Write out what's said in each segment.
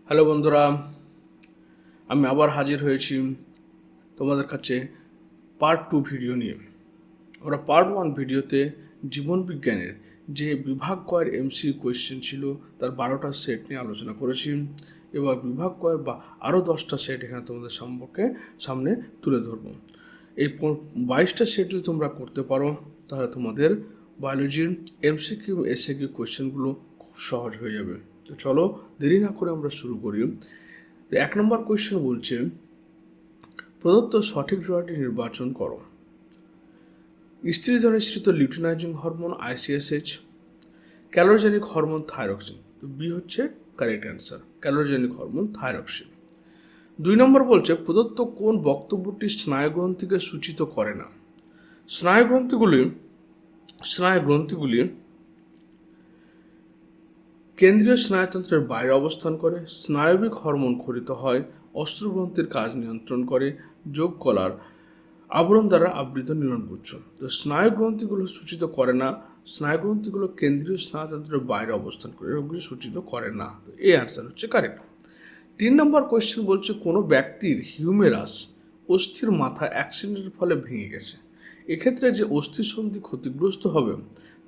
Hello বন্ধুরা, আমি আবার হাজির হয়েছি তোমাদের কাছে পার্ট 2 ভিডিও নিয়ে। আমরা পার্ট 1 ভিডিওতে জীবন বিজ্ঞানের যে বিভাগ কয়ের এমসিকিউ কোয়েশ্চেন ছিল তার 12টা সেট নিয়ে আলোচনা করেছি। এবার বিভাগ কয়ের বা আরও 10টা সেট এখানে তোমাদের সামনে তুলে ধরবো। এই 22টা সেট যদি তোমরা করতে পারো তাহলে তোমাদের বায়োলজির এমসিকিউ এসএকিউ কোয়েশ্চেনগুলো খুব সহজ হয়ে যাবে। তো চলো দেরি না করে আমরা শুরু করি। তো 1 নম্বর কোয়েশ্চেন বলছে, প্রদত্ত সঠিক জোড়াটি নির্বাচন করো। স্ত্রীধর নিঃসৃত luteinising hormone ICSH, calorigenic hormone thyroxine. তো বি হচ্ছে correct answer, calorigenic hormone thyroxine. 2 নম্বর বলছে, প্রদত্ত কোন বক্তব্যটি স্নায়ুগ্রন্থিকে সূচিত করে না। স্নায়ুগ্রন্থিগুলি কেন্দ্রীয় স্নায়ুতন্ত্রের বাইরে অবস্থান করে, স্নায়বিক হরমোন খরিত হয়, অস্ত্রগ্রন্থির কাজ নিয়ন্ত্রণ করে, যোগ কলার আবরণ দ্বারা আবৃত নিউরনগুচ্ছ। তো স্নায়ুগ্রন্থিগুলো সূচিত করে না, স্নায়ুগ্রন্থিগুলো কেন্দ্রীয় স্নায়ুতন্ত্রের বাইরে অবস্থান করে, এগুলো সূচিত করে না। তো এই অ্যান্সার হচ্ছে কারেক্ট। 3 নম্বর কোয়েশ্চেন বলছে, কোনো ব্যক্তির হিউমেরাস অস্থির মাথা অ্যাক্সিডেন্টের ফলে ভেঙে গেছে, এক্ষেত্রে যে অস্থিসন্ধি ক্ষতিগ্রস্ত হবে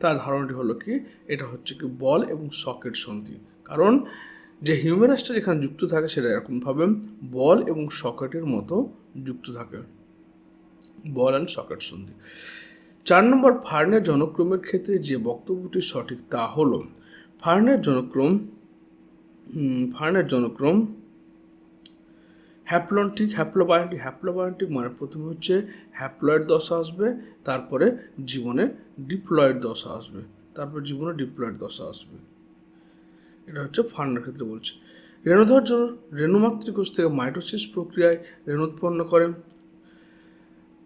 তার ধারণাটি হলো কি, এটা হচ্ছে কি বল এবং সকেট সন্ধি। কারণ যে হিউমেরাসটা যেখানে যুক্ত থাকে সেটা এরকমভাবে বল এবং সকেটের মতো যুক্ত থাকে, বল অ্যান্ড সকেট সন্ধি। 4 নম্বর, ফার্নের জনক্রমের ক্ষেত্রে যে বক্তব্যটি সঠিক তা হলো, ফার্নের জনক্রম হ্যাপ্লোবায়োন্টিক মানে প্রথমে হচ্ছে হ্যাপ্লয়েড দশা আসবে, তারপরে জীবনে ডিপ্লয়েড দশা আসবে, এটা হচ্ছে ফার্নের ক্ষেত্রে বলছে। রেণুধর রেণুমাতৃকোষ থেকে মাইটোসিস প্রক্রিয়ায় রেণু উৎপন্ন করে।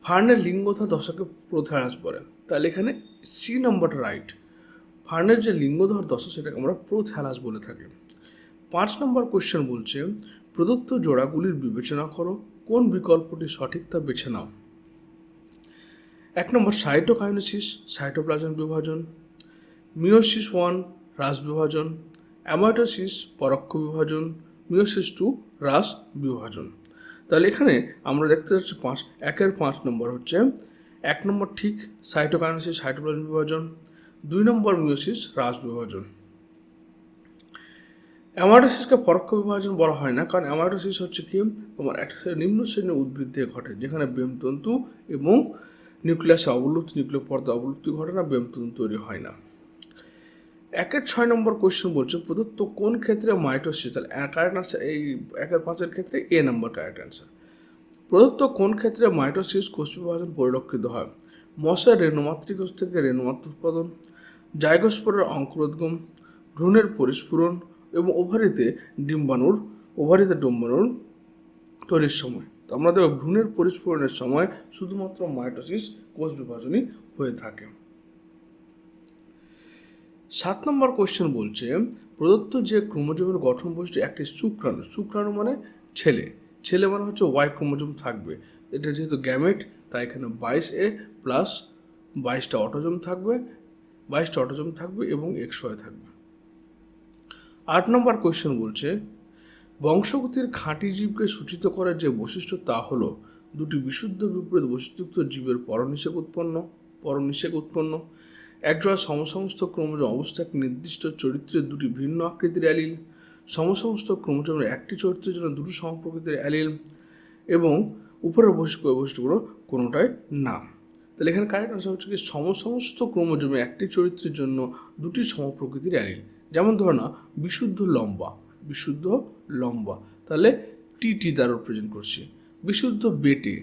ফার্নের লিঙ্গধর দশাকে প্রোথ্যালাস বলে, তাহলে এখানে সি নম্বরটা রাইট। ফার্নের যে লিঙ্গধর দশা সেটাকে আমরা প্রোথ্যালাস বলে থাকি। 5 নম্বর কোয়েশ্চেন বলছে, প্রদত্ত জোড়াগুলির বিবেচনা করো, কোন বিকল্পটি সঠিক তা বেছে নাও। 1 নম্বর, সাইটোকাইনেসিস সাইটোপ্লাজম বিভাজন, মিওসিস 1 হ্রাস বিভাজন, অ্যামাইটোসিস পরোক্ষ বিভাজন, মিওসিস 2 হ্রাস বিভাজন। তাহলে এখানে আমরা দেখতে পাচ্ছি 5 নম্বর হচ্ছে 1 নম্বর ঠিক, সাইটোকাইনেসিস সাইটোপ্লাজম বিভাজন। 2 নম্বর মিওসিস হ্রাস বিভাজন। অ্যামাইটোসিসকে পরোক্ষ বিভাজন বলা হয় না, কারণ অ্যামাইটোসিস হচ্ছে কি তোমার একটা নিম্ন শ্রেণীর উদ্ভিদ দিয়ে ঘটে, যেখানে বেমতন্তু এবং নিউক্লিয়াসে অবলুপ্তি, নিউক্লিয় পর্দা অবলুপ্তি ঘটে না, বেমতন্তু তৈরি হয় না। 6 নম্বর কোয়েশ্চেন বলছে, প্রদত্ত কোন ক্ষেত্রে মাইটোসিস, তাহলে কারেক্ট আনসার এই 5 ক্ষেত্রে এ নম্বর কারেক্ট আনসার। প্রদত্ত কোন ক্ষেত্রে মাইটোসিস কোষ বিভাজন পরিলক্ষিত হয়। মশার রেণুমাতৃকোষ থেকে রেণুমাত্র উৎপাদন, জাইগোস্পোরের অঙ্কুরোদ্গম, ভ্রূণের পরিস্ফুরণ এবং ওভারিতে ডিম্বাণুর তৈরির সময়। তো আমরা দেখব ভ্রূণের পরিস্ফুরণের সময় শুধুমাত্র মাইটোসিস কোষ বিভাজনই হয়ে থাকে। 7 নম্বর কোয়েশ্চেন বলছে, প্রদত্ত যে ক্রোমোজোমের গঠন বৈশিষ্ট্য একটি শুক্রাণু মানে ছেলে মানে হচ্ছে ওয়াই ক্রোমোজোম থাকবে, এটা যেহেতু গ্যামেট তাই এখানে 22A প্লাস 22টা অটোজোম থাকবে এবং XY থাকবে। 8 নম্বর কোয়েশ্চেন বলছে, বংশগতির খাঁটি জীবকে সূচিত করে যে বৈশিষ্ট্য তা হলো, দুটি বিশুদ্ধ বিপরীত বৈশিষ্ট্যযুক্ত জীবের পরনিষেক উৎপন্ন, একজোড়া সমসমস্ত ক্রোমোজোম অবস্থা এক নির্দিষ্ট চরিত্রের দুটি ভিন্ন আকৃতির অ্যালিল, সমসমস্ত ক্রোমোজোমের একটি চরিত্রের জন্য দুটি সমপ্রকৃতির অ্যালিল, এবং উপরের বৈশিষ্ট্যগুলো কোনোটাই না। তাহলে এখানে কারেক্ট আনসার হচ্ছে কি, সমস্ত ক্রোমোজোমে একটি চরিত্রের জন্য দুটি সমপ্রকৃতির অ্যালিল। যেমন ধরো না বিশুদ্ধ লম্বা, তাহলে টিটি দ্বারা রিপ্রেজেন্ট করছি। বিশুদ্ধ বেটে,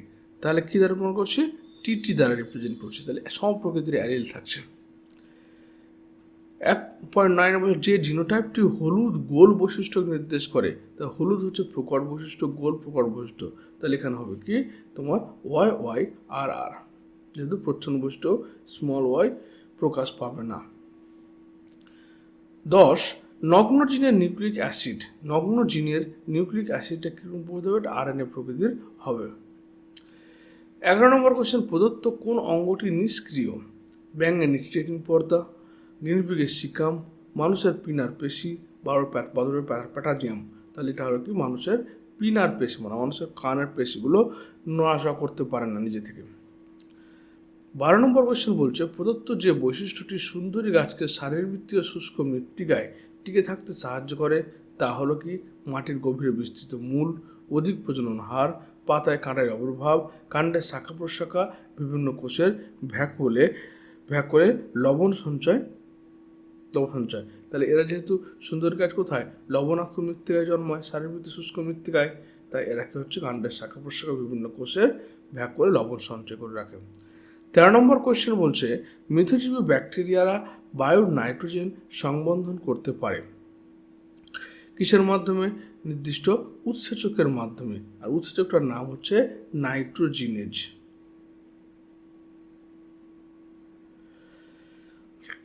তাহলে কি দ্বারা রিপ্রেজেন্ট করছি, টিটি দ্বারা রিপ্রেজেন্ট করছি, তাহলে সমপ্রকৃতির অ্যালিল থাকছে। 1.9 যে জিনোটাইপটি হলুদ গোল বৈশিষ্ট্য নির্দেশ করে, তা হলুদ হচ্ছে প্রকট বৈশিষ্ট্য, গোল প্রকট বৈশিষ্ট্য, তাহলে এখানে হবে কি তোমার YYRR, যেহেতু প্রচ্ছন্ন বৈশিষ্ট্য স্মল ওয়াই প্রকাশ পাবে না। 10 নগ্ন জিনের নিউক্লিক অ্যাসিডটা কিরকম প্রকৃতি হবে, এটা RNA প্রকৃতির হবে। 11 নম্বর কোশ্চেন, প্রদত্ত কোন অঙ্গটি নিষ্ক্রিয়। ব্যাঙের নিউক্লিয়েটিং পর্দা, গিনিপিগের সিকাম, মানুষের পিনার পেশি, বাদুড়ের প্যাটাজিয়াম। তাহলে এটা হলো কি মানুষের পিনার পেশি, মানে মানুষের কানের পেশিগুলো নড়াচড়া করতে পারে না নিজে থেকে। 12 নম্বর কোয়েশ্চেন বলছে প্রদত্ত যে বৈশিষ্ট্যটি সুন্দরী গাছকে শারীরবৃত্তীয় শুষ্ক মৃত্তিকায় টিকে থাকতে সাহায্য করে তা হলো কি মাটির গভীরে বিস্তৃত মূল, অধিক প্রজনন হার, পাতায় কাঁটার আবির্ভাব, কাণ্ডের শাখা প্রশাখা, বিভিন্ন কোষের ভ্যাকুলে লবণ সঞ্চয়। তাহলে এরা যেহেতু সুন্দরী গাছ কোথায়, লবণাক্ত মৃত্তিকায় জন্মায়, শারীরবৃত্তীয় শুষ্ক মৃত্তিকায়, তাই এরা কি হচ্ছে কাণ্ডের শাখা প্রশাখা বিভিন্ন কোষের ভ্যাকুলে লবণ সঞ্চয় করে রাখে। 13 নম্বর কোয়েশ্চেন বলছে মিথজীবী ব্যাকটেরিয়ারা বায়ুর নাইট্রোজেন সংবন্ধন করতে পারে কিসের মাধ্যমে, নির্দিষ্ট উৎসেচকের মাধ্যমে, আর উৎসেচকটার নাম হচ্ছে নাইট্রোজিনেজ।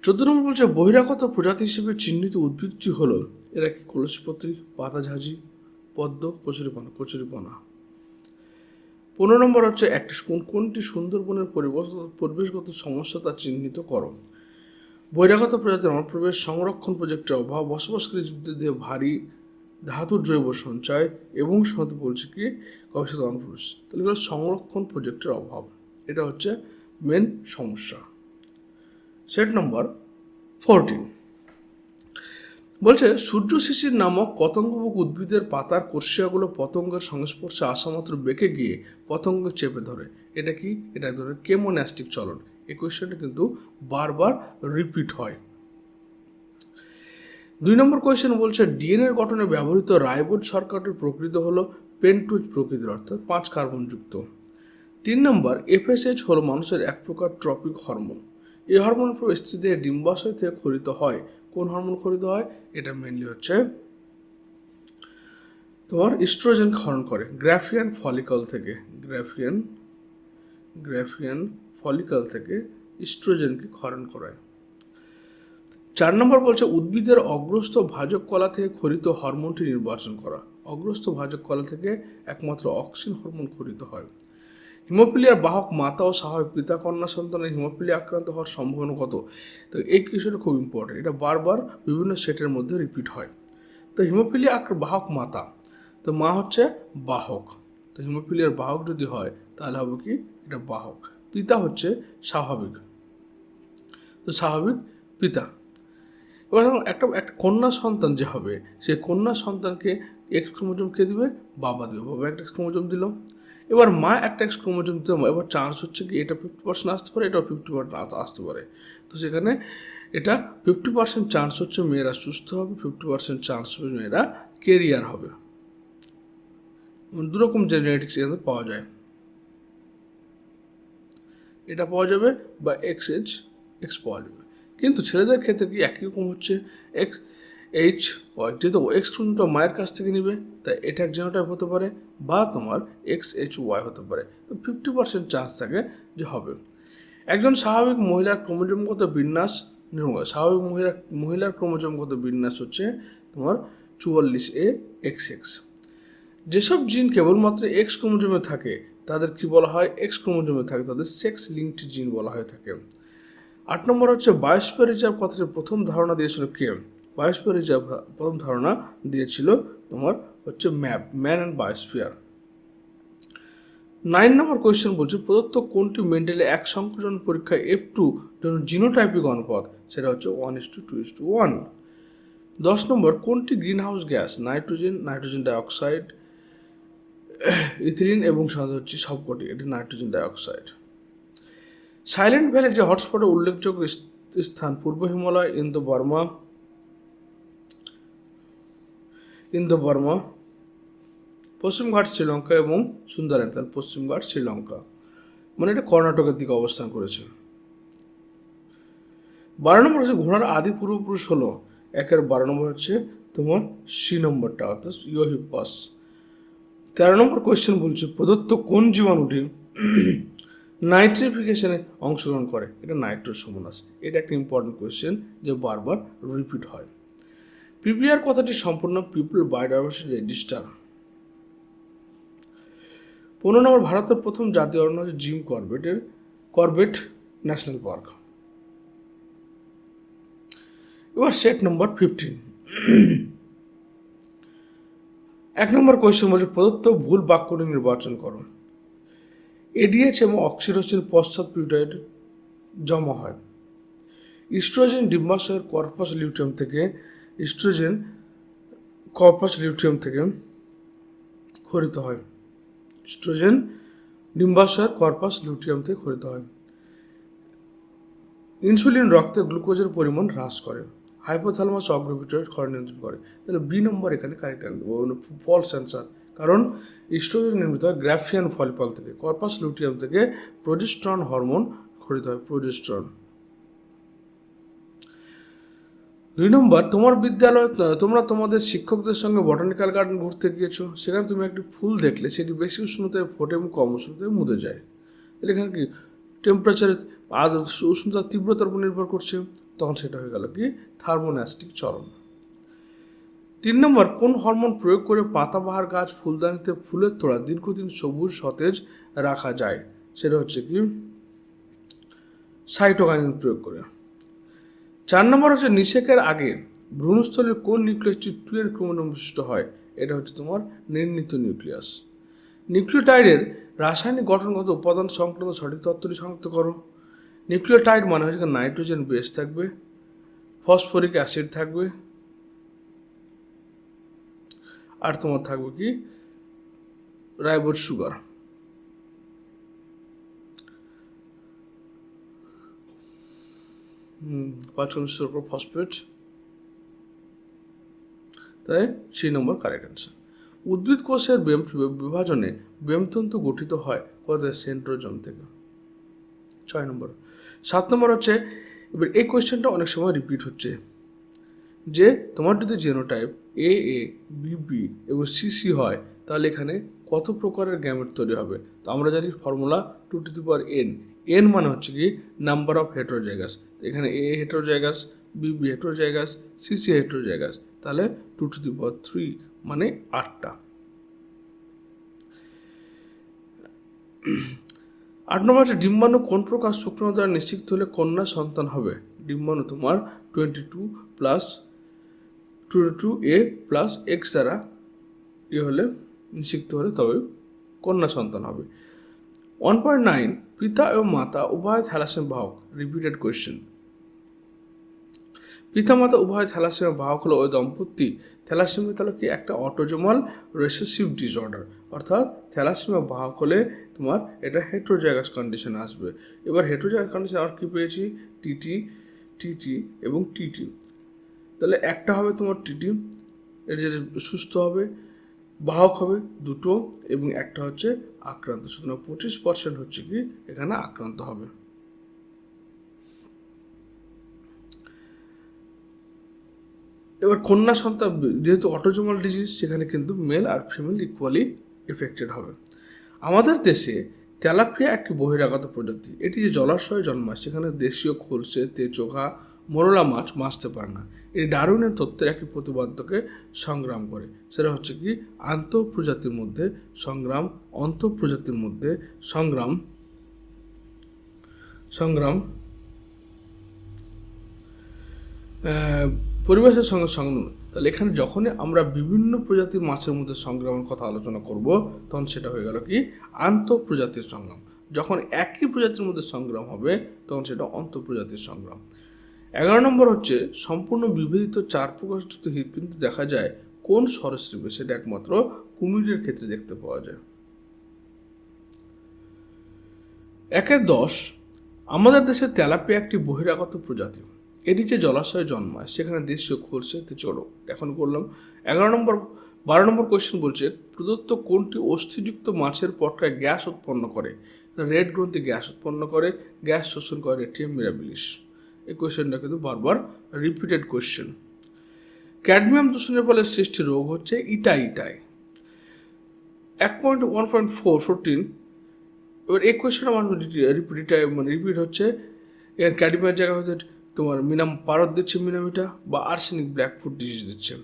14 নম্বর বলছে বহিরাগত প্রজাতি হিসেবে চিহ্নিত উদ্ভিদটি হলো, এরা কি কলসপত্রী, পাতাঝাঁঝি, পদ্ম, কচুরিপানা। 15 নম্বর হচ্ছে একটা কোনটি সুন্দরবনের পরিবেশগত সমস্যা তা চিহ্নিত করো। বহিরাগত প্রজাতির অনুপ্রবেশ, সংরক্ষণ প্রজেক্টের অভাব, বসবাসকারী জীবদের দিয়ে ভারী ধাতুর জৈব সঞ্চয় এবং সাথে বলছে কি গবেষিত অনুপ্রবেশ। তাহলে এগুলো সংরক্ষণ প্রজেক্টের অভাব, এটা হচ্ছে মেন সমস্যা। সেট নম্বর 14 বলছে সূর্য শিশির নামক পতঙ্গভোগ উদ্ভিদের পাতার কোষিয়াগুলো পতঙ্গের সংস্পর্শে আসা মাত্র বেঁকে গিয়ে পতঙ্গ চেপে ধরে, এটা কি, এটা এক ধরনের কেমোন্যাস্টিক চলন। এই কোয়েশ্চেনটা কিন্তু বারবার রিপিট হয়। 2 নম্বর কোয়েশ্চেন বলছে ডিএনএর গঠনে ব্যবহৃত রাইবোজ শর্করাটির প্রকৃতি হলো পেন্টোজ প্রকৃতির, অর্থাৎ 5 কার্বন যুক্ত। 3 নম্বর এফএসএইচ হলো মানুষের এক প্রকার ট্রপিক হরমোন। এই হরমোনের প্রভাবে স্ত্রীদের ডিম্বাশয় থেকে খরিত হয়। কোন হরমোন খরিত হয়, এটা মেনলি হচ্ছে তোমার ইস্ট্রোজেন ক্ষরণ করে গ্রাফিয়ান ফলিকল থেকে ইস্ট্রোজেনকে ক্ষরণ করায়। 4 নম্বর বলছে উদ্ভিদের অগ্রস্থ ভাজক কলা থেকে খরিত হরমোনটি নির্বাচন করা। অগ্রস্থ ভাজক কলা থেকে একমাত্র অক্সিন হরমোন খরিত হয়। হিমোফিলিয়ার বাহক মাতা ও স্বাভাবিক পিতা কন্যা সন্তানের হিমোফিলিয়া আক্রান্ত হওয়ার সম্ভাবনা কত, তো এই বিষয়টা খুব ইম্পর্টেন্ট, এটা বারবার বিভিন্ন সেটের মধ্যে রিপিট হয়। তো হিমোফিলিয়া বাহক মাতা, তো মা হচ্ছে বাহক, তো হিমোফিলিয়ার বাহক যদি হয় তাহলে হবে কি এটা বাহক। পিতা হচ্ছে স্বাভাবিক, তো স্বাভাবিক পিতা। এবার একটা কন্যা সন্তান যে হবে, সেই কন্যা সন্তানকে এক্স ক্রোমোজোম কে দিবে, বাবা দিবে, বাবা একটা এক্স ক্রোমোজোম দিল। এবার মা একটা এক্স ক্রোমোজোম দিতে, এবার চান্স হচ্ছে কি এটা 50% আসতে পারে, এটাও 50% আসতে পারে। তো সেখানে এটা 50% চান্স হচ্ছে মেয়েরা সুস্থ হবে, 50% চান্স হবে মেয়েরা কেরিয়ার হবে। দুরকম জেনেটিক্স এখানে পাওয়া যায়, এটা পাওয়া যাবে বা এক্স পাওয়া যাবে। কিন্তু ছেলেদের ক্ষেত্রে কি একই রকম হচ্ছে, XH যেহেতু এক্স ক্রোমোজোমটা মায়ের কাছ থেকে নিবে, তাই এটা এক জেনোটাইপ হতে পারে, বা তোমার XHY হতে পারে। তো 50% চান্স থাকে যে হবে। একজন স্বাভাবিক মহিলার ক্রোমোজোমগত বিন্যাস স্বাভাবিক মহিলার ক্রোমোজোমগত বিন্যাস হচ্ছে তোমার 44A XX। যেসব জিন কেবলমাত্র এক্স ক্রোমোজোমে থাকে তাদের কি বলা হয়, এক্স ক্রোমোজোমে থাকে, তাদের সেক্স লিঙ্কড জিন বলা হয়ে থাকে। 8 নম্বর হচ্ছে বায়োস্ফিয়ার রিজার্ভ কথাটির প্রথম ধারণা দিয়েছিল কে, বায়োস্ফিয়ার রিজার্ভ প্রথম ধারণা দিয়েছিল তোমার হচ্ছে man and biosphere. 9 number question বলছে প্রদত্ত কোনটি মেন্ডেলে এক সংকোচন পরীক্ষায় F2 জন্য জিনোটাইপিক অনুপাত, সেটা হচ্ছে 1:2:1। 10 নম্বর কোনটি green house gas, nitrogen dioxide, ethylene এবং সাধারণত হচ্ছে সবকটি, এটি নাইট্রোজেন ডাইঅক্সাইড। সাইলেন্ট ভ্যালির যে হটস্পটের উল্লেখযোগ্য স্থান পূর্ব হিমালয়, ইন্দো বার্মা, পশ্চিম ঘাট শ্রীলঙ্কা এবং সুন্দরবন, তাহলে পশ্চিম ঘাট শ্রীলঙ্কা, মানে এটা কর্ণাটকের দিকে অবস্থান করেছে। 12 নম্বর হচ্ছে ঘোড়ার আদি পূর্বপুরুষ হলো, 12 নম্বর হচ্ছে তোমার সি নম্বরটা, অর্থাৎ ইওহিপাস। 13 নম্বর কোয়েশ্চেন বলছে প্রদত্ত কোন জীবাণুটি নাইট্রিফিকেশনে অংশগ্রহণ করে, এটা নাইট্রোসোমোনাস। এটা একটা ইম্পর্টেন্ট কোয়েশ্চেন যে বারবার রিপিট হয়। পিপিআর কথাটি সম্পূর্ণ পিপল বায়োডাইভার্সিটি রেজিস্টার। 15 নম্বর ভারতের প্রথম জাতীয় অরণ্য হচ্ছে জিম করবেট ন্যাশনাল পার্ক। এবার সেট নম্বর 15 এক নম্বর কোয়েশ্চেন বলছে প্রদত্ত ভুল বাক্যটি নির্বাচন করো। এডিএইচ এবং অক্সিটোসিন পশ্চাৎপিউটাইড জমা হয়। ইস্ট্রোজেন ডিম্বাশয়ের কর্পাস লিউটিয়াম থেকে খরিত হয়। ইস্ট্রোজেন ডিম্বাশয়ের কর্পাস লিউটিয়াম থেকে খরিত হয়। ইনসুলিন রক্তে গ্লুকোজের পরিমাণ হ্রাস করে। হাইপোথ্যালামাস অগ্রপিটুইটারি ক্ষয় নিয়ন্ত্রণ করে। তাহলে বি নম্বর এখানে কারেক্ট ফলস অ্যান্সার, কারণ ইস্ট্রোজেন নির্মিত হয় গ্রাফিয়ান ফলিকল থেকে, কর্পাস লুটিয়াম থেকে প্রোজেস্টেরন হরমোন খরিত হয়, প্রোজেস্টেরন। 2 নম্বর, তোমার বিদ্যালয়ে তোমরা তোমাদের শিক্ষকদের সঙ্গে বটানিক্যাল গার্ডেন ঘুরতে গিয়েছো, সেখানে তুমি একটি ফুল দেখলে, সেটি বেশি উষ্ণতায় ফোটে এবং কম উষ্ণতায় মুদে যায়। তাহলে এখানে কি টেম্পারেচারের উষ্ণতার তীব্রতার উপর নির্ভর করছে, তখন সেটা হয়ে গেল কি থার্মোন্যাস্টিক চরণ। 3 নম্বর, কোন হরমোন প্রয়োগ করে পাতাবাহার গাছ ফুলদানিতে ফুলের তোড়া দীর্ঘদিন সবুজ সতেজ রাখা যায়? সেটা হচ্ছে কি সাইটোকাইনিন প্রয়োগ করে। 4 নম্বর হচ্ছে নিষেকের আগে ভ্রূণস্থলীর কোন নিউক্লিয়াসটি 2n ক্রোমোজোম বিশিষ্ট হয়? এটা হচ্ছে তোমার নির্ণীত নিউক্লিয়াস। নিউক্লিওটাইডের রাসায়নিক গঠনগত উপাদান সংক্রান্ত সঠিক তথ্যটি শনাক্ত করো। নিউক্লিওটাইড মানে হচ্ছে নাইট্রোজেন বেস থাকবে, ফসফরিক অ্যাসিড থাকবে, আর তোমার থাকবে কি রাইবোজ সুগার। ফসফেট, তাই 3 নম্বর কারেক্ট অ্যান্সার। উদ্ভিদ কোষের বিভাজনে ব্যামতন্তু গঠিত হয় কোথায়? সেন্ট্রোজোম থেকে। 6 নম্বর। 7 নম্বর হচ্ছে, এবার এই কোয়েশ্চেনটা অনেক সময় রিপিট হচ্ছে, যে তোমার যদি genotype A A B B এবং সি সি হয়, তাহলে এখানে কত প্রকারের গ্যামেট তৈরি হবে? তো আমরা জানি ফর্মুলা 2n। এন মানে হচ্ছে কি নাম্বার অফ হেটেরোজাইগাস। এখানে A heterozygous, B B heterozygous, C C heterozygous, তাহলে 2³ মানে 8টা। 8 নম্বর হচ্ছে, ডিম্বাণু কোন প্রকার শুক্রাণু দ্বারা নিশ্চিত হলে কন্যা সন্তান হবে? ডিম্বাণু তোমার 22A+X দ্বারা হলে নিশ্চিত হলে তবে কন্যা সন্তান হবে। 1.9, পিতা এবং মাতা উভয় থ্যালাসেমিয়া বাহক। Repeated question. পিতা মাতা উভয় থ্যালাসেমিয়া বাহক হলো ওই দম্পতি। থ্যালাসেমিয়া তাহলে কি একটা অটোজোমাল রিসেসিভ ডিসঅর্ডার, অর্থাৎ থ্যালাসেমিয়া বাহক হলে তোমার এটা হেটেরোজাইগাস কন্ডিশনে আসবে। এবার হেটেরোজাইগাস কন্ডিশন আর কি পেয়েছি? টিটি, টিটি এবং টিটি। তাহলে একটা হবে তোমার টিটি, এটা যে সুস্থ হবে, বাহক হবে দুটো, এবং একটা হচ্ছে আক্রান্ত। সুতরাং 25% হচ্ছে কি এখানে আক্রান্ত হবে। এবার কন্যা সন্তান, যেহেতু অটোজোমাল ডিজিজ, সেখানে কিন্তু মেল আর ফিমেল ইকুয়ালি এফেক্টেড হবে। আমাদের দেশে তেলাপিয়া একটি বহিরাগত প্রজাতি। এটি যে জলাশয়ে জন্মায়, সেখানে দেশীয় খোলসে, তেচোখা, মোরলা মাছ বাঁচতে পারে না। এই ডারউইনের তত্ত্বের একটি প্রতিপাদ্যকে সংগ্রাম করে, সেটা হচ্ছে কি আন্তঃপ্রজাতির মধ্যে সংগ্রাম, অন্তঃপ্রজাতির মধ্যে সংগ্রাম, পরিবেশের সঙ্গে সংগ্রাম। তাহলে এখানে যখনই আমরা বিভিন্ন প্রজাতির মাছের মধ্যে সংগ্রামের কথা আলোচনা করব, তখন সেটা হয়ে গেল কি আন্তঃপ্রজাতির সংগ্রাম। যখন একই প্রজাতির মধ্যে সংগ্রাম হবে, তখন সেটা অন্তঃপ্রজাতির সংগ্রাম। 11 নম্বর হচ্ছে, সম্পূর্ণ বিভেদিত 4 প্রকাশযুক্ত হৃৎপিণ্ড দেখা যায় কোন সরীসৃপে? সেটা একমাত্র কুমিরের ক্ষেত্রে দেখতে পাওয়া যায়। 1-10, আমাদের দেশে তেলাপিয়া একটি বহিরাগত প্রজাতি। এটি যে জলাশয়ে জন্মায়, সেখানে দেশীয় খোলসে চড়ো। এখন করলাম 12 নম্বর কোয়েশ্চেন বলছে, প্রদত্ত কোনটি অস্থিযুক্ত মাছের পটকায় গ্যাস উৎপন্ন করে? রেড গ্রন্থি গ্যাস উৎপন্ন করে, গ্যাস শোষণ করে রেটিয়াম মিরাবিলিস। এই কোয়েশ্চেনটা কিন্তু বারবার রিপিটেড কোয়েশ্চেন। ক্যাডমিয়াম দূষণের ফলে সৃষ্টি রোগ হচ্ছে ইটাই। 1.1.414। এবার এই কোয়েশ্চেন আমার রিপিট হচ্ছে, এর ক্যাডমিয়ামের জায়গায় হচ্ছে তোমার পারদ দিচ্ছে মিনামিটা, বা আর্সেনিক ব্ল্যাকফুট ডিজিজ দিচ্ছে।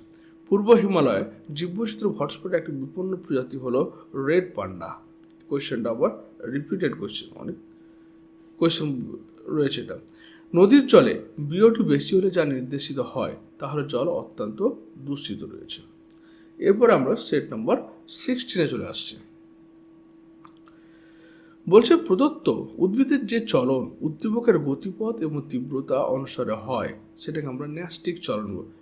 পূর্ব হিমালয়ে জীববৈচিত্র্য হটস্পটে একটি বিপন্ন প্রজাতি হলো রেড পান্ডা। কোয়েশ্চেনটা আবার রিপিটেড কোয়েশ্চেন, অনেক কোয়েশ্চেন রয়েছে এটা। নদীর জলে বিওটি বেশি হলে যা নির্দেশিত হয়, তাহলে জল অত্যন্ত দূষিত রয়েছে। এরপর আমরা সেট নাম্বার 16 চলে আসছি। বলছে প্রদত্ত উদ্ভিদের যে চলন উদ্দীপকের গতিপথ এবং তীব্রতা অনুসারে হয় সেটাকে আমরা ন্যাস্টিক চলন বলি,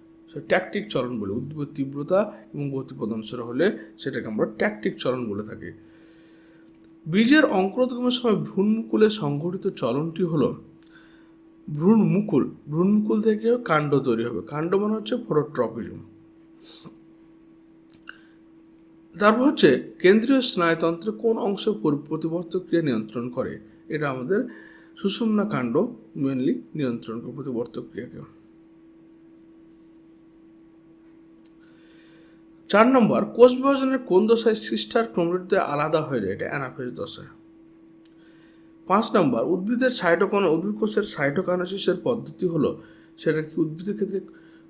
ট্যাকটিক চলন বলি। উদ্দীপকের তীব্রতা এবং গতিপথ অনুসারে হলে সেটাকে আমরা ট্যাকটিক চলন বলে থাকি। বীজের অঙ্কুরোদ্গমের সময় ভ্রূণমুকুলে সংঘটিত চলনটি হলো ভ্রূণমুকুল থেকে কাণ্ড তৈরি হবে। কাণ্ড মানে হচ্ছে ফটোট্রপিজম। তারপর হচ্ছে কেন্দ্রীয় স্নায়ুতন্ত্রের কোন অংশ প্রতিবর্তক ক্রিয়া নিয়ন্ত্রণ করে? এটা আমাদের সুষুম্না কাণ্ড মেনলি নিয়ন্ত্রণ করে প্রতিবর্তক ক্রিয়াকে। 4 নম্বর, কোষ বিভাজনের কোন দশায় সিস্টার ক্রোমেটিড আলাদা হয়ে যায়? এটা অ্যানাফেজ দশায়। 5 নম্বর, উদ্ভিদ কোষের সাইটোকাইনেসিসের পদ্ধতি হলো সেটা কি? উদ্ভিদের ক্ষেত্রে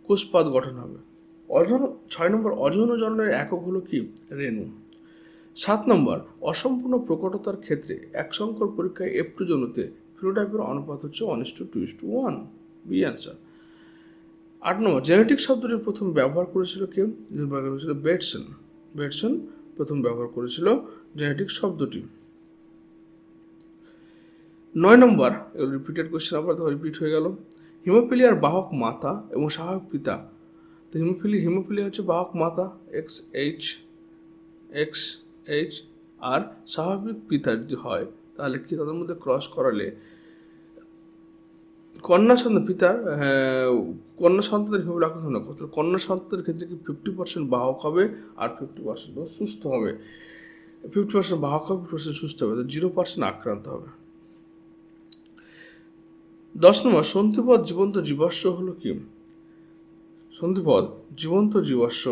কোষপাত গঠন হবে। 6 নম্বর, অযৌন জননের একক হলো কি? রেণু। 7 নম্বর, অসম্পূর্ণ প্রকটতার ক্ষেত্রে এক সংকর পরীক্ষায় F2 যৌনতে ফিনোটাইপের অনুপাত হচ্ছে 1:2:1। B answer. 8 নম্বর, জেনেটিক শব্দটি প্রথম ব্যবহার করেছিল কে? বেটসন প্রথম ব্যবহার করেছিল জেনেটিক শব্দটি। 9 নম্বর, রিপিটেড কোয়েশ্চেন, আবার রিপিট হয়ে গেল। হিমোফিলিয়ার বাহক মাতা এবং সহায়ক পিতা। তো হিমোফিলিয়া হচ্ছে বাহক মাতা XH, আর স্বাভাবিক পিতা যদি হয় তাহলে কি তাদের মধ্যে ক্রস করালে কন্যা সন্তানের হিমোফিলিয়া আক্রান্ত না করতে, কন্যা সন্তানের ক্ষেত্রে কি 50% বাহক হবে আর 50% সুস্থ হবে। 50% বাহক হবে, 50% সুস্থ হবে, 0% আক্রান্ত হবে। 10 নম্বর, সন্ধিপদ জীবন্ত জীবাশ্ম হলো কি? সন্ধিপদ জীবন্ত জীবাশ্ম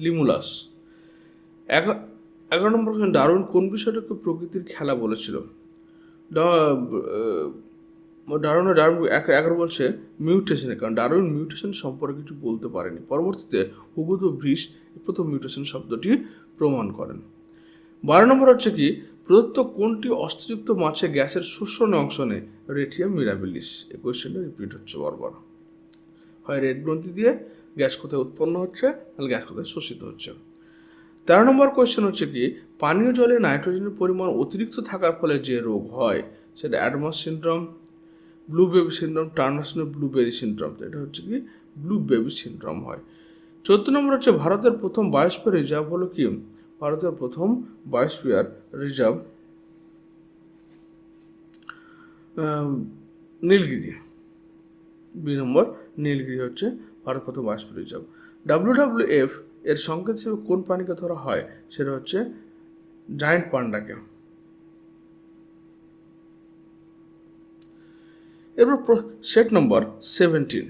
লিমুলাস। 11 নম্বর, ডারউইন কোন বিষয়টাকে প্রকৃতির খেলা বলেছিল? ডারউইন 11 বলছে মিউটেশনে, কারণ ডারউইন মিউটেশন সম্পর্কে কিছু বলতে পারেনি। পরবর্তীতে হুগো ব্রিস প্রথম মিউটেশন শব্দটি প্রমাণ করেন। 12 নম্বর হচ্ছে কি? প্রদত্ত কোনটি অস্থিযুক্ত মাছে গ্যাসের শোষণে অংশ নেয়? রেটিয়াম মিরাবিলিস। এই কোয়েশ্চেনটা রিপিট হচ্ছে বারবার। হয় রেড গ্রন্থি দিয়ে গ্যাস কোথায় উৎপন্ন হচ্ছে, তাহলে গ্যাস কোথায় শোষিত হচ্ছে। 13 নম্বর কোয়েশ্চেন হচ্ছে কি? পানীয় জলে নাইট্রোজেনের পরিমাণ অতিরিক্ত থাকার ফলে যে রোগ হয় সেটা অ্যাডমাস syndrome, blue baby syndrome, Turner blueberry syndrome. এটা হচ্ছে কি? ব্লু বেবি সিনড্রোম হয়। 14 নম্বর হচ্ছে ভারতের প্রথম বায়োস্ফিয়ার রিজার্ভ হলো কি? ভারতের প্রথম বায়োস্ফিয়ার রিজার্ভ নীলগিরি। 2 নম্বর, নীলগিরি হচ্ছে ভারত প্রথম বায়োস্ফিয়ার রিজার্ভ। WWF এর সংকেত হিসেবে কোন প্রাণীকে ধরা হয়? সেটা হচ্ছে জায়ান্ট পান্ডাকে। এরপর সেট নম্বর 17,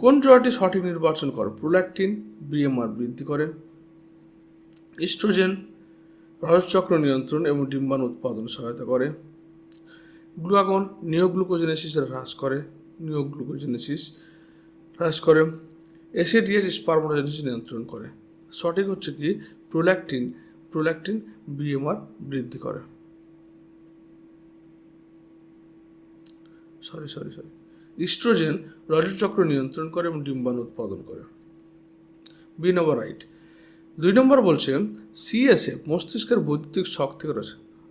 কোন জোড়াটি সঠিক নির্বাচন করে? প্রোল্যাকটিন BMR বৃদ্ধি করে, ইস্ট্রোজেন রজচক্র নিয়ন্ত্রণ এবং ডিম্বাণু উৎপাদন সহায়তা করে, গ্লুকাগন নিওগ্লুকোজেনেসিস হ্রাস করে, অ্যাসিডিয়াস স্পারমাটোজেনেসিস নিয়ন্ত্রণ করে। সঠিক হচ্ছে কি? প্রোল্যাকটিন BMR বৃদ্ধি করে। ইস্ট্রোজেন রজচক্র নিয়ন্ত্রণ করে এবং ডিম্বাণু উৎপাদন করে। বি নম্বর রাইট। 2 নম্বর বলছে CSF মস্তিষ্কের বৈদ্যুতিক শক থেকে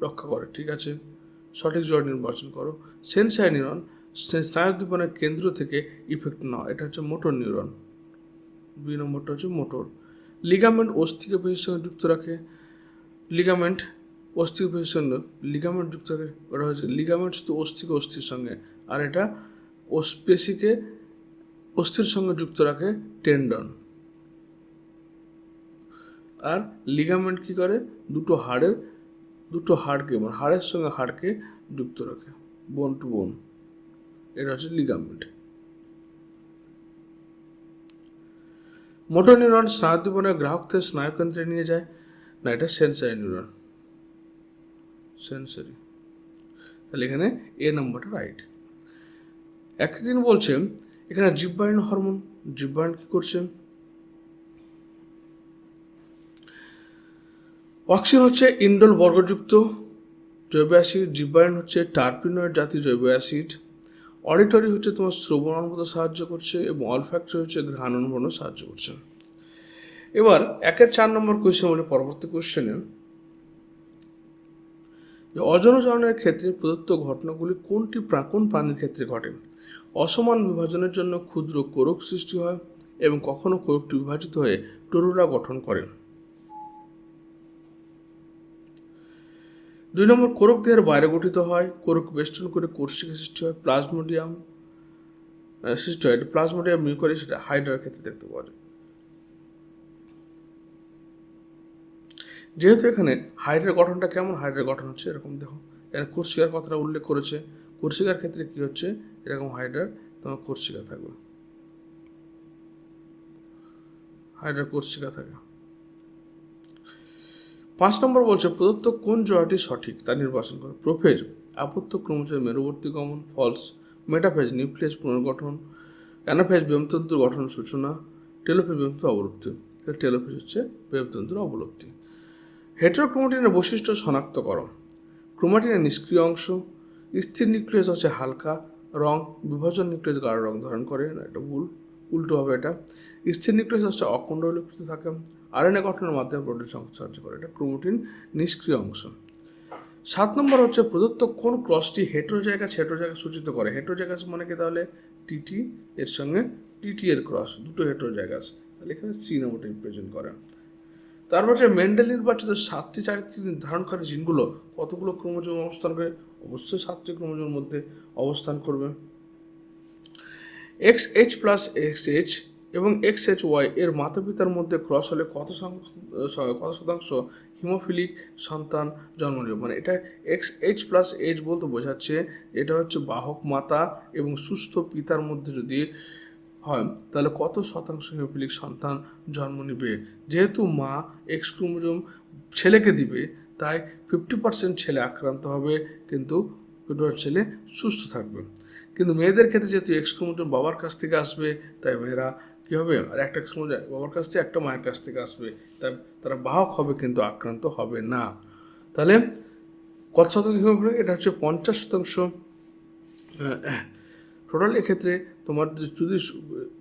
রক্ষা করে। ঠিক আছে, সঠিক জোড়া নির্বাচন করো। সেন্সারি নিউরন স্নায়ুদ্দীপনের কেন্দ্র থেকে ইফেক্ট নেওয়া, এটা হচ্ছে মোটর নিউরন। বি নম্বরটা হচ্ছে মোটর। লিগামেন্ট অস্থিকে পেশির সঙ্গে যুক্ত রাখে, লিগামেন্ট যুক্ত রাখে, ওটা হচ্ছে লিগামেন্ট শুধু অস্থির সঙ্গে, আর এটা পেশিকে অস্থির সঙ্গে যুক্ত রাখে টেন্ডন। আর লিগামেন্ট কি করে? দুটো হাড়কে মানে হাড়ের সঙ্গে হাড়কে যুক্ত রাখে, বোন টু বোন। এটা হচ্ছে লিগামেন্ট। মোটর নিউরন স্নায়ুদ্দীপনের গ্রাহক থেকে স্নায়ুকেন্দ্রে নিয়ে যায় না, এটা সেন্সারি নিউরন। তাহলে এখানে এ নম্বরটা রাইট। একই দিন বলছে এখানে জিব্বায়ন হরমোন, জিব্বায়ন কি করছে? অক্সিন হচ্ছে ইন্ডোল বর্গযুক্ত জৈব অ্যাসিড, জিব্বায়ন হচ্ছে টার্পিনয়েড জাতীয় জৈব অ্যাসিড, অডিটরি হচ্ছে তোমার শ্রবণ অনুভূতে সাহায্য করছে এবং অলফ্যাক্টরি হচ্ছে ঘ্রাণ অনুভবে সাহায্য করছে। এবার 1-4 নম্বর কোয়েশ্চেন মানে পরবর্তী কোয়েশ্চেনে যে অজনজননের ক্ষেত্রে প্রদত্ত ঘটনাগুলি কোন প্রাণীর ক্ষেত্রে ঘটে? অসমান বিভাজনের জন্য ক্ষুদ্র কোরক সৃষ্টি হয় এবং কখনো কোরকটি বিভাজিত হয়ে টরুরা গঠন করে। 2 নম্বর, কোরক দেহের বাইরে গঠিত হয়, কোরক বেষ্টন করে কোর্সিকা সৃষ্টি হয়, প্লাজমোডিয়াম সৃষ্টি হয়। প্লাজমোডিয়াম মিউকারি সেটা হাইড্রার ক্ষেত্রে দেখতে পাওয়া যায়। যেহেতু এখানে হাইড্রার গঠনটা কেমন, হাইড্রার গঠন হচ্ছে এরকম, দেখো এরা কোর্সিকার কথাটা উল্লেখ করেছে। কোর্সিকার ক্ষেত্রে কি হচ্ছে, এরকম হাইড্রার তোমার কোর্সিকা থাকবে, হাইড্রার কোর্সিকা থাকে। 5 নম্বর বলছে প্রদত্ত কোন জোড়াটি সঠিক তা নির্বাচন করে। প্রোফেজ আপত্য ক্রমজের মেরুবর্তী গমন, ফলস। মেটাফেজ নিউক্লিয়াস পুনর্গঠন, অ্যানাফেজ বেমতন্তুর গঠন সূচনা, টেলোফেজ বেমতন্তু অবলুপ্তি। টেলোফেজ হচ্ছে বেমতন্তুর অবলুপ্তি। হেটেরোক্রোমাটিনের বৈশিষ্ট্য শনাক্তকরণ। ক্রোমাটিনের নিষ্ক্রিয় অংশ, স্থির নিউক্লিয়াস হচ্ছে হালকা রং, বিভাজন নিউক্লিয়াস গাঢ় রং ধারণ করে না, এটা ভুল, উল্টো হবে এটা। স্থির নিউক্লিয়াস হচ্ছে অখণ্ড বিলুপ্ত থাকে, আরএনএ গঠনের মাধ্যমে প্রোটিন সংশ্লেষে সাহায্য করে, এটা ক্রোমাটিন নিষ্ক্রিয় অংশ। 7 নম্বর হচ্ছে প্রদত্ত কোন ক্রসটি হেটেরোজাইগাস সূচিত করে। হেটেরোজাইগাস মানে কি, তাহলে টিটি এর সঙ্গে টিটি এর ক্রস, দুটো হেটেরোজাইগাস, তাহলে এখানে সি নম্বরটা রিপ্রেজেন্ট করে। তারপর হচ্ছে মেন্ডেল নির্বাচিত 7টি চারিত্রিক নির্ধারণকারী জিনগুলো কতগুলো ক্রোমোজোম অবস্থান করে? অবশ্যই 7টি ক্রোমোজোমের মধ্যে অবস্থান করবে। XH প্লাস XH এবং XHY এর মাতা পিতার মধ্যে ক্রস হলে কত শতাংশ হিমোফিলিক সন্তান জন্ম নেবে? মানে এটা XH প্লাস H বলতে বোঝাচ্ছে এটা হচ্ছে বাহক মাতা এবং সুস্থ পিতার মধ্যে যদি হয় তাহলে কত শতাংশ হিমোফিলিক সন্তান জন্ম নেবে। যেহেতু মা এক্স ক্রোমোজোম ছেলেকে দিবে, তাই 50% ছেলে আক্রান্ত হবে, কিন্তু 50% ছেলে সুস্থ থাকবে। কিন্তু মেয়েদের ক্ষেত্রে যেহেতু এক্স ক্রোমোজোম বাবার কাছ থেকে আসবে, তাই মেয়েরা কী হবে, আর একটা ক্রোমোজোম বাবার কাছ থেকে একটা মায়ের কাছ থেকে আসবে, তাই তারা বাহক হবে কিন্তু আক্রান্ত হবে না। তাহলে কত শতাংশ হিমোফিলিক? এটা হচ্ছে 50%। টোটাল এক্ষেত্রে তোমার যদি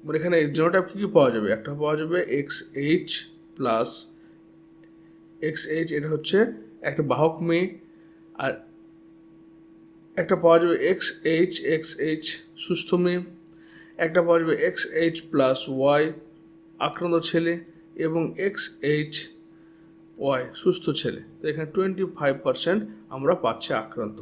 মানে এখানে জেনোটাইপ কী কী পাওয়া যাবে, একটা পাওয়া যাবে XH প্লাস XH, এটা হচ্ছে একটা বাহক মেয়ে, আর একটা পাওয়া যাবে XH সুস্থ মেয়ে, একটা পাওয়া যাবে XH প্লাস Y আক্রান্ত ছেলে এবং XHY সুস্থ ছেলে। তো এখানে 25% আমরা পাচ্ছি আক্রান্ত।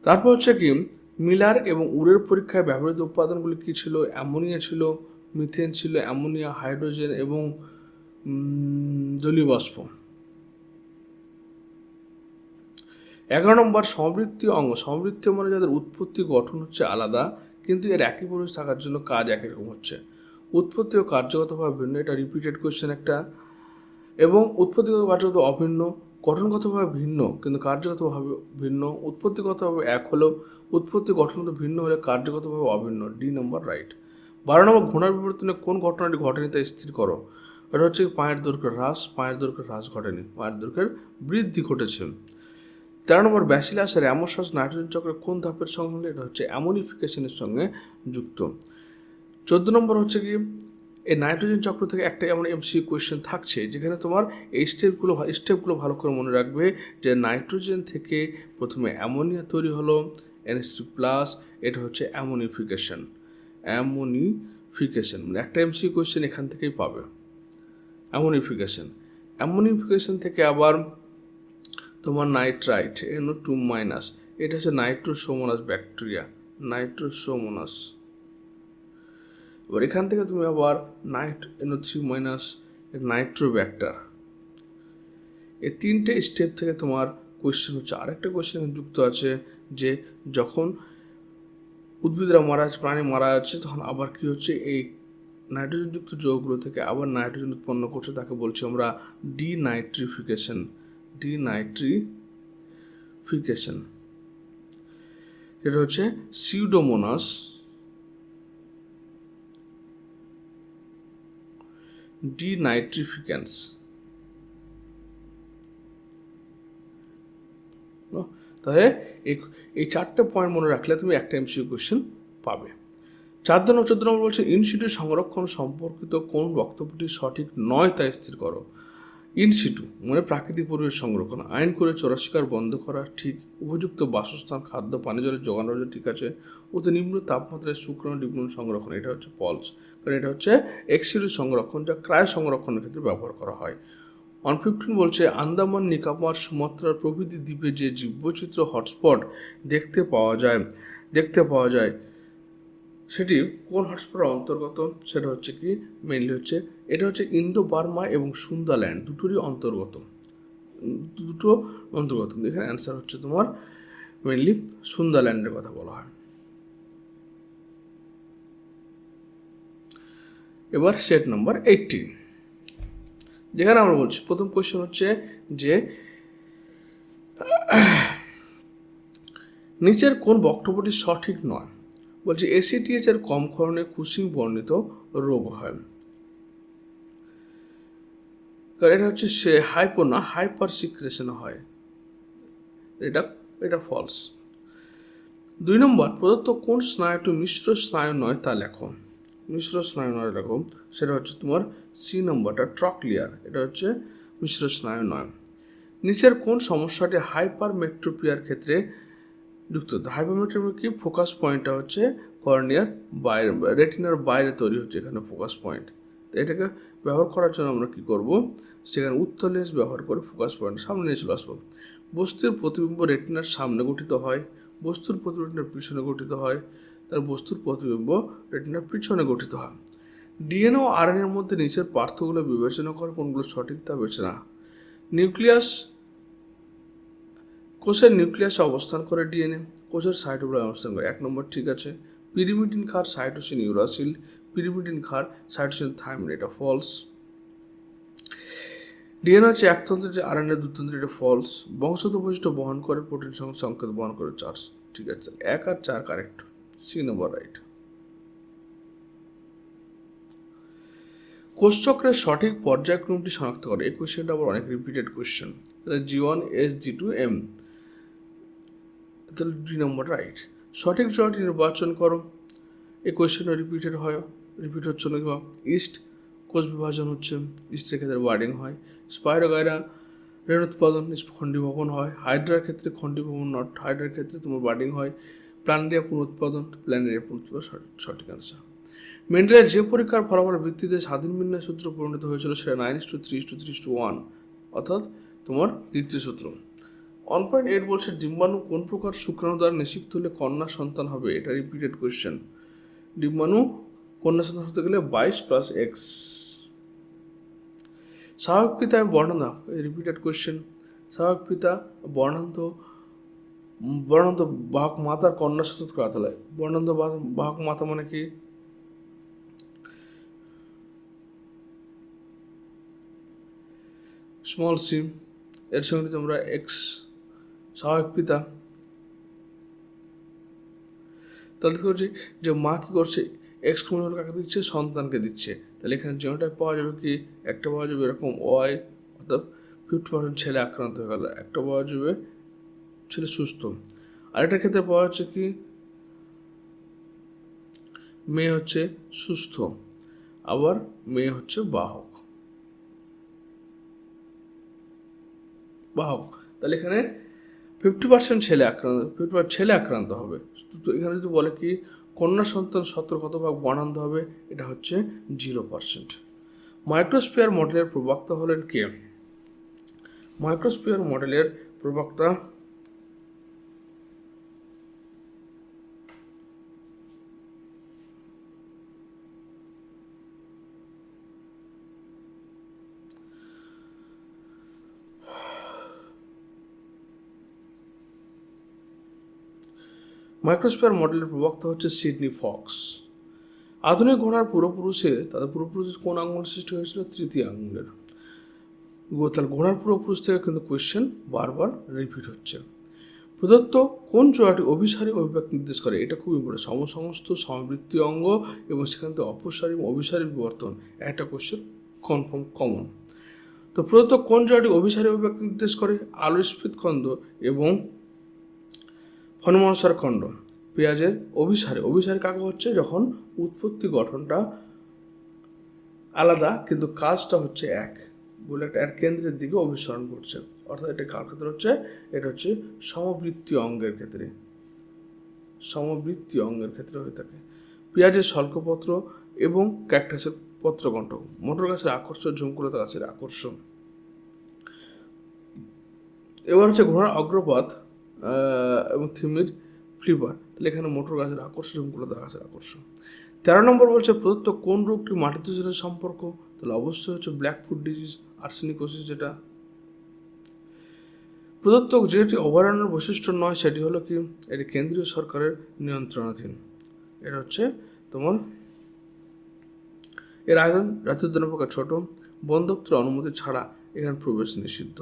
তারপর হচ্ছে কি, মিলার এবং উরের পরীক্ষায় ব্যবহৃত উপাদানগুলি কী ছিল? অ্যামোনিয়া ছিল, মিথেন ছিল, অ্যামোনিয়া, হাইড্রোজেন এবং জলীয় বাষ্প। 11 নম্বর সমবৃত্তীয় অঙ্গ। সমবৃত্তীয় মানে যাদের উৎপত্তি গঠন হচ্ছে আলাদা, কিন্তু এর একই পরিবেশ থাকার জন্য কাজ একই রকম হচ্ছে। উৎপত্তি ও কার্যগতভাবে ভিন্ন, এটা রিপিটেড কোয়েশ্চেন একটা। এবং উৎপত্তিগত কার্যগত অভিন্ন, গঠনগতভাবে ভিন্ন কিন্তু কার্যগতভাবে ভিন্ন। উৎপত্তিগতভাবে এক হলেও উৎপত্তি গঠনগত ভিন্ন হলে কার্যগতভাবে অভিন্ন। ডি নম্বর রাইট। 12 নম্বর ঘূর্ণার বিবর্তনে কোন ঘটনাটি ঘটেনি তা স্থির করো। এটা হচ্ছে পায়ের দৈর্ঘ্যের হ্রাস, পায়ের দৈর্ঘ্যের হ্রাস ঘটেনি, পায়ের দৈর্ঘ্যের বৃদ্ধি ঘটেছে। 13 নম্বর ব্যাসিলাস র্যামোসাস নাইট্রোজেন চক্রের কোন ধাপের সঙ্গে হলে? এটা হচ্ছে অ্যামোনিফিকেশনের সঙ্গে যুক্ত। 14 নম্বর হচ্ছে কি, এই নাইট্রোজেন চক্র থেকে একটা এমন এমসি কোয়েশ্চেন থাকছে যেখানে তোমার এই স্টেপগুলো ভালো করে মনে রাখবে, যে নাইট্রোজেন থেকে প্রথমে অ্যামোনিয়া তৈরি হলো NH3 প্লাস, এটা হচ্ছে অ্যামোনিফিকেশন। মানে একটা এমসি কোয়েশ্চেন এখান থেকেই পাবে। অ্যামোনিফিকেশন থেকে আবার তোমার নাইট্রাইট NO2 মাইনাস, এটা হচ্ছে নাইট্রোসোমোনাস ব্যাকটেরিয়া, নাইট্রোসোমোনাস। এবার এখান থেকে তুমি আবার NO3 মাইনাস নাইট্রোব্যাক্টার। এই 3টে স্টেপ থেকে তোমার কোয়েশ্চেন হচ্ছে। আরেকটা কোয়েশ্চেন যুক্ত আছে যে যখন উদ্ভিদরা প্রাণী মারা যাচ্ছে, তখন আবার কি হচ্ছে, এই নাইট্রোজেনযুক্ত যৌগগুলো থেকে আবার নাইট্রোজেন উৎপন্ন করছে, তাকে বলছি আমরা ডিনাইট্রিফিকেশন। যেটা হচ্ছে সিউডোমোনাস ডিনাইট্রিফিক্যান্স। তাহলে এই চারটে পয়েন্ট মনে রাখলে তুমি একটা এমসিকিউ কোয়েশ্চেন পাবে। 14 নম্বর বলছে ইনসিটু সংরক্ষণ সম্পর্কিত কোন বক্তব্যটি সঠিক নয় তা স্থির করো। ইনসিটু মানে প্রাকৃতিক পরিবেশ সংরক্ষণ, আইন করে চোরাশিকার বন্ধ করা ঠিক, উপযুক্ত বাসস্থান, খাদ্য, পানীয় জলের যোগান রয়েছে ঠিক আছে, অতি নিম্ন তাপমাত্রায় শুকনো ডিম্বাণু সংরক্ষণ, এটা হচ্ছে ফলস, কারণ এটা হচ্ছে এক্সিডু সংরক্ষণ, যা ক্রায় সংরক্ষণের ক্ষেত্রে ব্যবহার করা হয়। 115 বলছে আন্দামান, নিকোবর, সুমাত্রার প্রভৃতি দ্বীপে যে জীববৈচিত্র্য হটস্পট দেখতে পাওয়া যায় সেটি কোন হটস্পটের অন্তর্গত, সেটা হচ্ছে কি মেইনলি হচ্ছে এটা হচ্ছে ইন্দো বার্মা এবং সুন্দাল্যান্ড দুটোরই অন্তর্গত, এখানে অ্যান্সার হচ্ছে তোমার মেইনলি সুন্দাল্যান্ডের কথা বলা হয়। এবার সেট নাম্বার 18, যেখানে আমরা বলছি প্রথম কোয়েশ্চেন হচ্ছে যে নিচের কোন বক্তব্যটি সঠিক নয়। বলছে এসিটিএইচ এর কম ক্ষরণে কুসিং বর্ণিত রোগ হয়, কারণ এটা হচ্ছে সে হাইপো না হাইপার সিক্রেশন হয়, এটা ফলস। 2 নম্বর প্রদত্ত কোন স্নায়ুটি মিশ্র স্নায়ু নয় তা লেখো। মিশ্র স্নায়ু নয় লেখো, সেটা হচ্ছে তোমার সি নম্বরটা ট্রক্লিয়ার, এটা হচ্ছে মিশ্র স্নায়ু নয়। নিচের কোন সমস্যাটি হাইপারমেট্রোপিয়ার ক্ষেত্রে যুক্ত। হাইপারমেট্রোপিয়া কি, ফোকাস পয়েন্টটা হচ্ছে কর্নিয়ার বাইরে, রেটিনার বাইরে তৈরি হচ্ছে এখানে ফোকাস পয়েন্ট। তো এটাকে ব্যবহার করার জন্য আমরা কি করব, সেখানে উত্তল লেন্স ব্যবহার করে ফোকাস পয়েন্ট সামনে নিয়ে চলে আসবো। বস্তুর প্রতিবিম্ব রেটিনার সামনে গঠিত হয়, বস্তুর প্রতিবিম্ব রেটিনার পিছনে গঠিত হয়, তার বস্তুর প্রতিবিম্ব রেটিনার পিছনে গঠিত হয়। ডিএনএ ও আরএনএর মধ্যে নিচের পার্থক্যগুলো বিবেচনা করে কোনগুলো সঠিক তা বেছে না। নিউক্লিয়াস, কোষের নিউক্লিয়াসে অবস্থান করে ডিএনএ, কোষের সাইটোপ্লাজমে অবস্থান করে, 1 নম্বর ঠিক আছে। পিরিমিডিন ক্ষার সাইটোসিন ইউরাসিল, পিরিমিডিন ক্ষার সাইটোসিন থাইমিন, এটা ফলস। ডিএনএ হচ্ছে একতন্ত্রের যে আরএনএ দুতন্ত্রের, এটা ফলস। বংশগত বৈশিষ্ট্য বহন করে, প্রোটিন সংকেত বহন করে, চার্জ ঠিক আছে, 1 আর 4 কারেক্ট, সি নম্বর রাইট। কোষচক্রের সঠিক পর্যায়ক্রমটি শনাক্ত করে, এই কোয়েশ্চেনটা আবার অনেক রিপিটেড কোয়েশ্চেন। তাহলে G1 S G2 M, তাহলে 2 নম্বর রাইট। সঠিক জোড়াটি নির্বাচন করো, এই কোয়েশ্চেনটা রিপিট হচ্ছে না কিংবা ইস্ট, কোষ বিভাজন হচ্ছে, ইস্টের ক্ষেত্রে ওয়ার্ডিং হয়। স্পাইরোগাইরা রেণ উৎপাদন, খণ্ডীভবন হয়। হাইড্রার ক্ষেত্রে খণ্ডীভবন নট, হাইড্রার ক্ষেত্রে তোমার ওয়ার্ডিং হয়। প্ল্যানেরিয়া পুনরুৎপাদন, প্ল্যানেরিয়া পুনরুৎপাদন সঠিক আনসার। মেন্ডেলের যে পরীক্ষার ফলাফলের ভিত্তিতে স্বাধীন বিন্যাস সূত্র পরিণত হয়েছিল সেটা 9:3:3:1, অর্থাৎ তোমার দ্বিতীয় সূত্র। 1.8 বলছে ডিম্বাণু কোন প্রকার শুক্রাণু দ্বারা নিষিক্ত হলে কন্যা সন্তান হবে, এটা রিপিটেড কোয়েশ্চেন। ডিম্বাণু কন্যা সন্তান হতে গেলে 22 + X। স্বাভাবিক পিতা বর্ণান্ধ, রিপিটেড কোয়েশ্চেন। স্বাভাবিক পিতা বর্ণান্ধ বাহক মাতার কন্যা সন্তান করা হলে, বর্ণান্ধ বাহক মাতা মানে কি, স্মল সি, এর সঙ্গে তোমরা এক্স স্বাভাবিক পিতা। তাহলে কি করছে যে মা কি করছে, এক্স ক্রোমোজোম কাকে দিচ্ছে, সন্তানকে দিচ্ছে। তাহলে এখানে জিনোটাইপ পাওয়া যাবে কি, একটা পাওয়া যাবে এরকম ওয়াই, অর্থাৎ 50% ছেলে আক্রান্ত হয়ে গেল, একটা পাওয়া যাবে ছেলে সুস্থ। আরেকটার ক্ষেত্রে পাওয়া যাচ্ছে কি মেয়ে হচ্ছে সুস্থ, আবার মেয়ে হচ্ছে বাহক। তাহলে এখানে 50% ছেলে আক্রান্ত হবে। তো এখানে যদি বলে কি কন্যা সন্তান 70% বর্ণান্ধ হবে, এটা হচ্ছে 0%। মাইক্রোস্ফিয়ার মডেলের প্রবক্তা হলেন কে। মাইক্রোস্ফিয়ার মডেলের প্রবক্তা হচ্ছে সিডনি ফক্স। আধুনিক ঘোড়ার তাদের পূর্বপুরুষের কোন আঙুল সৃষ্টি হয়েছিল, তৃতীয় আঙুলের। তাহলে ঘোড়ার পূর্বপুরুষ থেকে কিন্তু কোয়েশ্চেন বারবার রিপিট হচ্ছে। প্রদত্ত কোন জোড়াটি অভিসারী অভিব্যক্তি নির্দেশ করে, এটা খুব ইম্পর্টেন্ট। সমসমস্ত সমবৃত্তীয় অঙ্গ এবং সেখান থেকে অপসারী অভিসারী বিবর্তন, একটা কোয়েশ্চেন কনফার্ম কমন। তো প্রদত্ত কোন জলটি অভিসারী অভিব্যক্তি নির্দেশ করে? আলোস্ফীত খণ্ড এবং ফণমনসার খণ্ড। পেঁয়াজের অভিসারী কাকে হচ্ছে? যখন উৎপত্তি গঠনটা আলাদা কিন্তু কাজটা হচ্ছে এক, বলে একটা এর কেন্দ্রের দিকে অভিসরণ করছে। অর্থাৎ এটা কার ক্ষেত্রে হচ্ছে? এটা হচ্ছে সমবৃত্তীয় অঙ্গের ক্ষেত্রে হয়ে থাকে। পেঁয়াজের স্বল্পপত্র এবং ক্যাকটাসের পত্রকণ্ঠ। মটর গাছের আকর্ষণ, ঝুমকুলতা গাছের আকর্ষণ। এবার হচ্ছে ঘোড়ার অগ্রপাত এবং থিমির ফ্লিপার। তাহলে এখানে মোটর গাছের আকর্ষণ, ঝুমকুলতা গাছের আকর্ষণ। 13 নম্বর বলছে প্রদত্ত কোন রোগটি মাটি দূষণের সম্পর্ক? তাহলে অবশ্যই হচ্ছে ব্ল্যাক ফুট ডিজিজ, আর্সেনিকোসিস। যেটা প্রদত্ত যেটি অভয়ারণ্যের বৈশিষ্ট্য নয় সেটি হলো কি? এটি কেন্দ্রীয় সরকারের নিয়ন্ত্রণাধীন। এটা হচ্ছে তোমার এর আয়োজন রাজ্যের জন্য প্রকার ছোট, বন দপ্তরের অনুমতি ছাড়া এখানে প্রবেশ নিষিদ্ধ।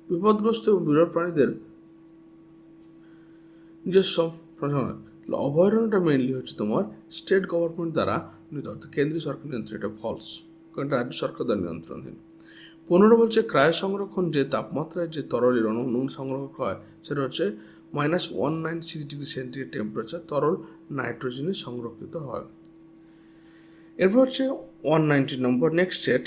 বিপদগ্রস্ত এবং বিরল প্রাণীদের নিজস্ব প্রশাসন। অভয়ারণ্যটা মেইনলি হচ্ছে তোমার স্টেট গভর্নমেন্ট দ্বারা নিয়ন্ত্রিত, অর্থাৎ কেন্দ্রীয় সরকার নিয়ন্ত্রিত। এটা ফলস, কারণ এটা রাজ্য সরকার দ্বারা নিয়ন্ত্রণাধীন। 15 বলছে ক্রায় সংরক্ষণ, যে তাপমাত্রায় যে তরলের অনু সংরক্ষণ হয় সেটা হচ্ছে -196 ডিগ্রি সেন্টিগ্রেড টেম্পারেচার তরল নাইট্রোজেনে সংরক্ষিত হয়। এরপর হচ্ছে 190 নম্বর নেক্সট সেট।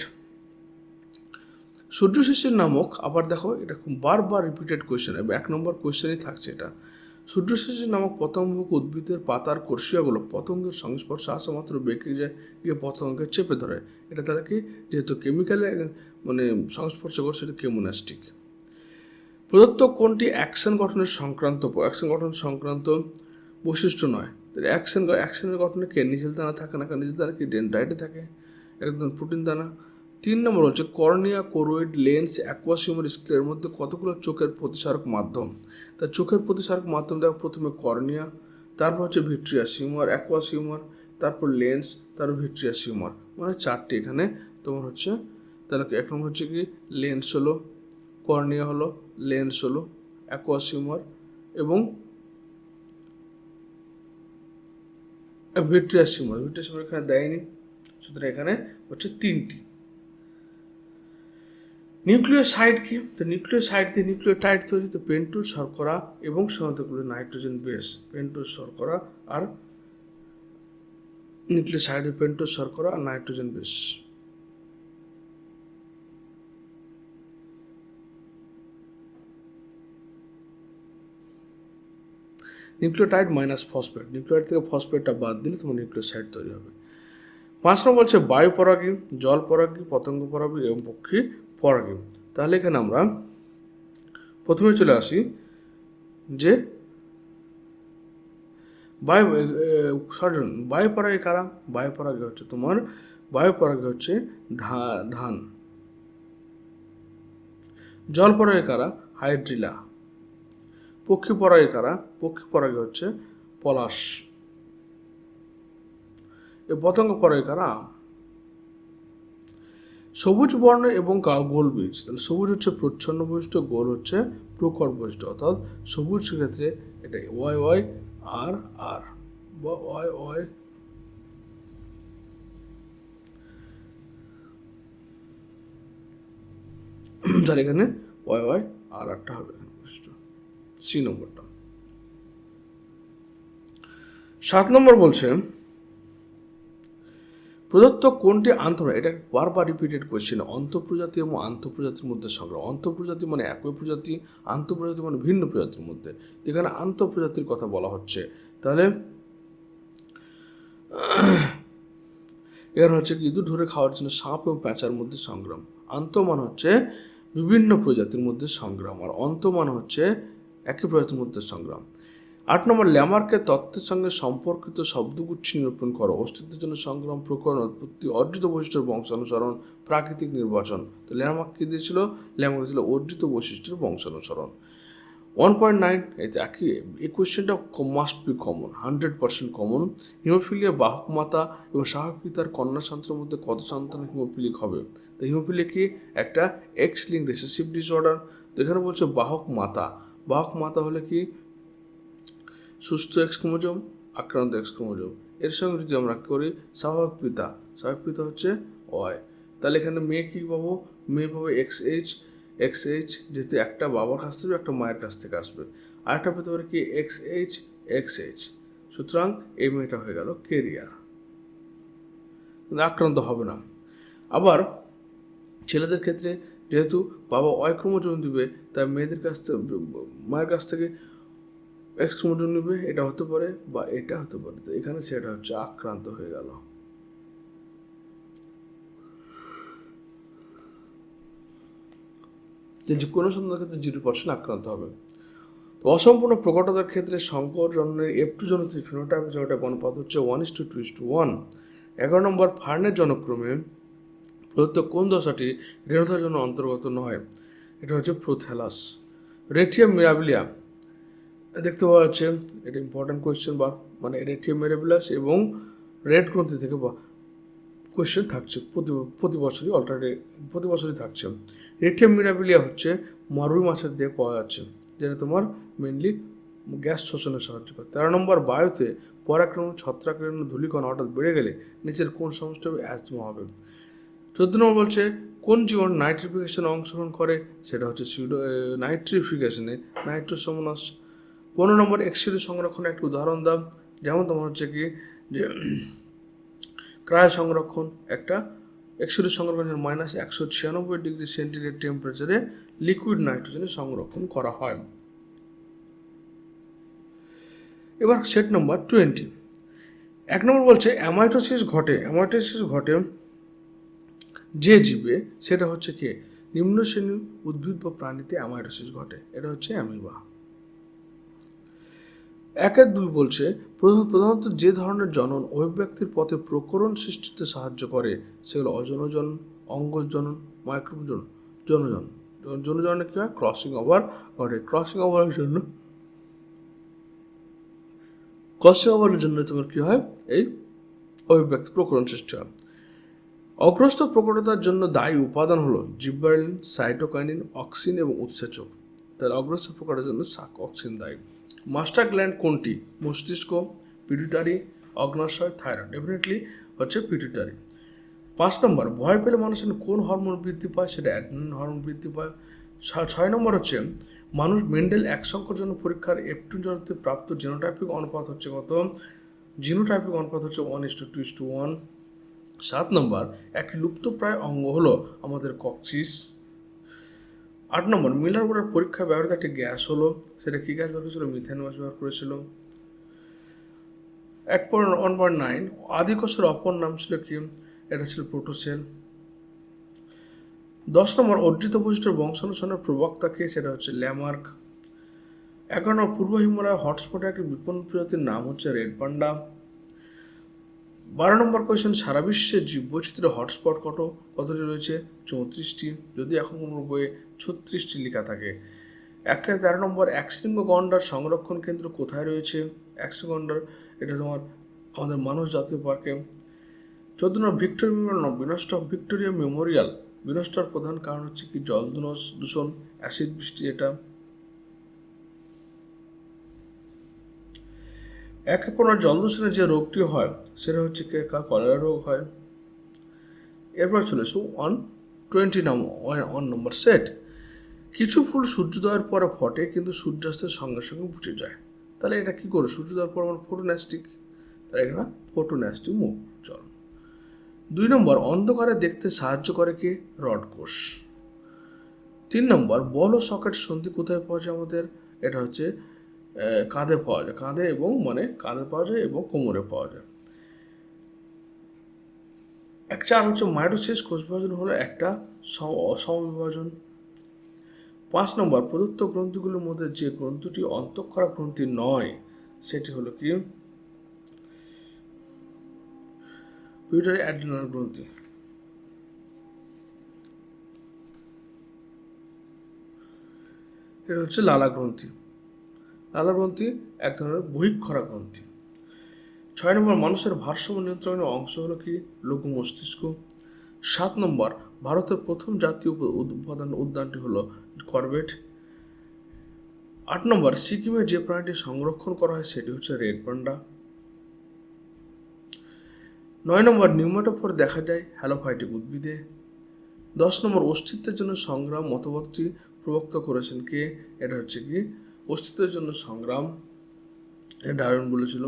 সূর্য শিশির নামক, আবার দেখো এটা খুব বারবার রিপিটেড কোয়েশ্চেন, 1 নম্বর কোয়েশ্চেনই থাকছে এটা। সূর্য শিশির নামক পতঙ্গকে উদ্ভিদের পাতার কোষিয়াগুলো পতঙ্গের সংস্পর্শে আসা মাত্র বেঁকে যায় গিয়ে পতঙ্গকে চেপে ধরে। এটা তারা কি? যেহেতু কেমিক্যালে সংস্পর্শ করছে, এটা কেমোনাস্টিক। প্রদত্ত কোনটি অ্যাকশন গঠন সংক্রান্ত বৈশিষ্ট্য নয়? অ্যাকশনের গঠনে কে নিজের দানা থাকে না, কারণ নিজের দানা কি ডেনড্রাইটে থাকে, একদম প্রোটিন দানা। 3 নম্বর হচ্ছে কর্নিয়া, কোরোইড, লেন্স, অ্যাকুয়াস স্ক্লের মধ্যে কতগুলো চোখের প্রতিসারক মাধ্যম? তা চোখের প্রতিসারক মাধ্যম দেখো, প্রথমে কর্নিয়া, তারপর হচ্ছে ভিট্রিয়াস হিউমার, অ্যাকুয়াস হিউমার, তারপর লেন্স, তারপর ভিট্রিয়াস হিউমার, মানে 4টি এখানে তোমার হচ্ছে। তাহলে 1 নম্বর হচ্ছে কি? লেন্স হলো, কর্নিয়া হলো, লেন্স হলো, অ্যাকুয়াস হিউমার এবং ভিট্রিয়াস হিউমার এখানে দেয়নি, সুতরাং এখানে হচ্ছে 3টি। নিউক্লিওসাইড কি? তো নিউক্লিওসাইড দিয়ে নিউক্লিওটাইড তৈরি। তো পেন্টোজ শর্করা এবং সাধারণতগুলো নাইট্রোজেন বেস। পেন্টোজ শর্করা আর নিউক্লিওসাইড, পেন্টোজ শর্করা আর nitrogen base. Nucleotide minus phosphate, nucleotide থেকে ফসফেটটা বাদ দিলে তোমার নিউক্লিওসাইড তৈরি হবে। 5 নম্বর বলছে বায়ু পরাগী, জল পরাগী, পতঙ্গ পরাগী এবং পক্ষী পরাগী। তাহলে এখানে আমরা প্রথমে চলে আসি যে বায়ু পরাগী কারা? বায়ু পরাগী হচ্ছে তোমার ধান। জল পরাগী কারা? হাইড্রিলা। পক্ষী পরাগী কারা? পক্ষী পরাগী হচ্ছে পলাশ। পতঙ্গ পরাগী কারা? সবুজ বর্ণ এবং গোল বীজ। তাহলে সবুজ হচ্ছে প্রচ্ছন্ন বৈশিষ্ট্য, গোল হচ্ছে প্রখর বৈশিষ্ট্য। অর্থাৎ সবুজ ক্ষেত্রে এটা YY আর আর বা YY তাহলে এখানে YY আর একটা হবে বৈশিষ্ট্য, সি নম্বরটা। 7 নম্বর বলছে প্রদত্ত কোনটি এটা বারবার রিপিটেড কোয়েশ্চেন। অন্তঃপ্রজাতি এবং আন্তঃপ্রজাতির মধ্যে সংগ্রাম। অন্তঃপ্রজাতি মানে একই প্রজাতি, আন্তঃপ্রজাতি মানে ভিন্ন প্রজাতির মধ্যে। এখানে আন্তঃপ্রজাতির কথা বলা হচ্ছে। তাহলে এখানে হচ্ছে কি? ইঁদুর ধরে খাওয়ার জন্য সাপ এবং প্যাঁচার মধ্যে সংগ্রাম। আন্তঃমান হচ্ছে বিভিন্ন প্রজাতির মধ্যে সংগ্রাম, আর অন্তমান হচ্ছে একই প্রজাতির মধ্যে সংগ্রাম। 8 নম্বর ল্যামার্কের তত্ত্বের সঙ্গে সম্পর্কিত শব্দগুচ্ছ নিরূপণ করো। অস্তিত্বের জন্য সংগ্রাম, প্রকরণ, উৎপত্তি, অর্জিত বৈশিষ্ট্যের বংশানুসরণ, প্রাকৃতিক নির্বাচন। তো ল্যামার্ক কি দিয়েছিল? ল্যামার্ক দিয়েছিল অর্জিত বৈশিষ্ট্যের বংশানুসরণ। 1.9 এই কোয়েশ্চেনটা must be common, 100% common. Haemophilia বাহক মাতা এবং স্বাভাবিক পিতার কন্যা সন্তানের মধ্যে কত সন্তান হিমোফিলিক হবে? তো হিমোফিলিয়া কি? একটা এক্স লিঙ্ক রিসেসিভ ডিসঅর্ডার। তো এখানে বলছে বাহক মাতা হলে কি? সুস্থ এক্স ক্রোমোজোম, আক্রান্ত এক্স ক্রোমোজোম। এর সঙ্গে যদি আমরা করি স্বাভাবিক পিতা হচ্ছে ওয়াই। তাহলে এখানে মেয়ে কী পাবো? মেয়ে পাবো XH, যেহেতু একটা বাবার কাছ থেকে একটা মায়ের কাছ থেকে আসবে। আরেকটা পেতে পারে কি XH। সুতরাং এই মেয়েটা হয়ে গেল কেরিয়ার, আক্রান্ত হবে না। আবার ছেলেদের ক্ষেত্রে যেহেতু বাবা ওয়াই ক্রোমোজোম দিবে, তাই মেয়েদের কাছ থেকে মায়ের কাছ থেকে এক্স ক্রোমোজোম নেবে, এটা হতে পারে বা এটা হতে পারে। তো এখানে সেটা হচ্ছে আক্রান্ত হয়ে গেল। যে কোনো সন্তানের ক্ষেত্রে 0% আক্রান্ত হবে। তো অসম্পূর্ণ প্রকটতার ক্ষেত্রে সংকর জন্মের F2 জনতির ফিনোটাইপ যেটা অনুপাত হচ্ছে 1:2:1। 11 নম্বর ফার্নের জনক্রমে প্রদত্ত কোন দশাটি রেণুতার জন্য অন্তর্গত নয়? এটা হচ্ছে প্রোথ্যালাস। রেটিয়াম মিরাবিলিয়া দেখতে পাওয়া যাচ্ছে, এটা ইম্পর্টেন্ট কোয়েশ্চেন, বা মানে রেটিয়াম মিরাবিলাস এবং রেড গ্রন্থি থেকে কোয়েশ্চেন থাকছে প্রতি বছরই থাকছে। রেটিয়াম মিরাবিলিয়া হচ্ছে মারুই মাছের দিয়ে পাওয়া যাচ্ছে, যেটা তোমার মেনলি গ্যাস শোষণে সাহায্য করে। 13 নম্বর বায়ুতে পরাগরেণু, ছত্রাকরেণু, ধূলিকণা হঠাৎ বেড়ে গেলে নিচের কোন সমস্যা হবে? অ্যাজমা হবে। 14 নম্বর বলছে কোন জীবন নাইট্রিফিকেশনে অংশগ্রহণ করে? সেটা হচ্ছে নাইট্রিফিকেশনে নাইট্রোসোমোনাস। 15 নম্বর এক্সিডি সংরক্ষণের একটা উদাহরণ দাও। যেমন তোমার হচ্ছে কি যে ক্রায় সংরক্ষণ, একটা এক্সিডি সংরক্ষণের -196 ডিগ্রি সেন্টিগ্রেড টেম্পারেচারে লিকুইড নাইট্রোজেনে সংরক্ষণ করা হয়। এবার সেট নম্বর 20। 1 নম্বর বলছে অ্যামাইটোসিস ঘটে যে জীবে, সেটা হচ্ছে কি নিম্ন শ্রেণীর উদ্ভিদ বা প্রাণীতে অ্যামাইটোসিস ঘটে, এটা হচ্ছে অ্যামিবা। 1-2 বলছে প্রধানত যে ধরনের জনন অভিব্যক্তির পথে প্রকরণ সৃষ্টিতে সাহায্য করে সেগুলো অজনন জনন, অঙ্গজ জনন, মাইক্রো জনজন। জনজনে কি হয়? ক্রসিং ওভার ঘটে। ক্রসিং ওভারের জন্য তোমার কি হয়? এই অভিব্যক্তি প্রকরণ সৃষ্টি হয়। অগ্রস্ত প্রকটতার জন্য দায়ী উপাদান হলো জিব্বারেলিন, সাইটোকাইনিন, অক্সিন এবং উৎসেচক। তাহলে অগ্রস্ত প্রকটতার জন্য অক্সিন দায়ী। মাস্টার গ্ল্যান্ড কোনটি? মস্তিষ্ক, পিটুইটারি, অগ্ন্যাশয়, থাইরয়েড। ডেফিনেটলি হচ্ছে পিটুইটারি। 5 নম্বর ভয় পেলে মানুষের কোন হরমোন বৃদ্ধি পায়? সেটা অ্যাড্রিনালিন হরমোন বৃদ্ধি পায়। 6 নম্বর হচ্ছে মানুষ মেন্ডেল এক সংকরজন্য পরীক্ষার F2 জনতে প্রাপ্ত জিনোটাইপিক অনুপাত হচ্ছে কত? জিনোটাইপিক অনুপাত হচ্ছে 1:2:1। 7 নম্বর একটি লুপ্তপ্রায় অঙ্গ হলো আমাদের কক্সিস। 8 নম্বর মিলার বোর্ডের পরীক্ষায় ব্যবহৃত একটি গ্যাস হলো, সেটা কি গ্যাস ব্যবহার করেছিল? মিথেন গ্যাস ব্যবহার করেছিল। 1.9 আদিকোষের অপর নাম ছিল কি? এটা ছিল প্রোটোসেল। 10 নম্বর অর্জিত বৈশিষ্ট্যের বংশানুসরণের প্রবক্তা কে? সেটা হচ্ছে ল্যামার্ক। 11 নম্বর পূর্ব হিমালয় হটস্পটের একটি বিপন্ন প্রজাতির নাম হচ্ছে রেড পান্ডা। 12 নম্বর কোয়েশ্চেন সারা বিশ্বে জীববৈচিত্র্য হটস্পট কতটি রয়েছে? 34টি, যদি এখন কোনো বইয়ে 36টি লেখা থাকে। 13 নম্বর একশৃঙ্গ গন্ডার সংরক্ষণ কেন্দ্র কোথায় রয়েছে? একশৃঙ্গ গন্ডার এটা তোমার আমাদের মানস জাতীয় পার্কে। 14 নম্বর ভিক্টোরিয়া মেমোরিয়াল বিনষ্ট হওয়ার প্রধান কারণ হচ্ছে কি? জল দূষণ, অ্যাসিড বৃষ্টি। এটা 15 জল দূষণের যে রোগটি হয় সেটা হচ্ছে কলেরা রোগ হয়। এরপর চলে এসো 1 নম্বর সেট। কিছু ফুল সূর্যোদয়ের পরে ফটে কিন্তু সূর্যাস্তের সঙ্গে সঙ্গে বুঝে যায়। তাহলে এটা কি করে? সূর্যোদয়ের পর আমার ফোটোন্যাস্টিক, তাহলে এটা ফোটোন্যাস্টিক মুখ চল। 2 নম্বর অন্ধকারে দেখতে সাহায্য করে কি? রড কোষ। 3 নম্বর বল ও সকেট সন্ধি কোথায় পাওয়া যায় আমাদের? এটা হচ্ছে কাঁধে পাওয়া যায়, কাঁধে পাওয়া যায় এবং কোমরে পাওয়া যায়। 4 হচ্ছে মাইটোসিস কোষ বিভাজন হলো একটা সমবিভাজন। 5 নম্বর প্রদত্ত গ্রন্থিগুলোর মধ্যে যে গ্রন্থটি অন্তঃক্ষরা গ্রন্থি নয় সেটি হলো কি? পিউটারি অ্যাড্রিনাল গ্রন্থি। এটা হচ্ছে লালা গ্রন্থি। লালা গ্রন্থি এক ধরনের বহিঃক্ষরা গ্রন্থি। 6 নম্বর মানুষের ভারসাম্য নিয়ন্ত্রণের অংশ হলো কি? লঘু মস্তিষ্ক। 7 নম্বর ভারতের প্রথম জাতীয় উদ্যানটি হলো করবেট। 8 নম্বর সিকিমে যে প্রাণীটি সংরক্ষণ করা হয় সেটি হচ্ছে রেড পান্ডা। 9 নম্বর নিউমাটোফোর দেখা যায় হ্যালোফাইটিক উদ্ভিদে। 10 নম্বর অস্তিত্বের জন্য সংগ্রাম মতবাদটি প্রবক্ত করেছেন কে? এটা হচ্ছে কি অস্তিত্বের জন্য সংগ্রাম, এটা ডারউইন বলেছিল।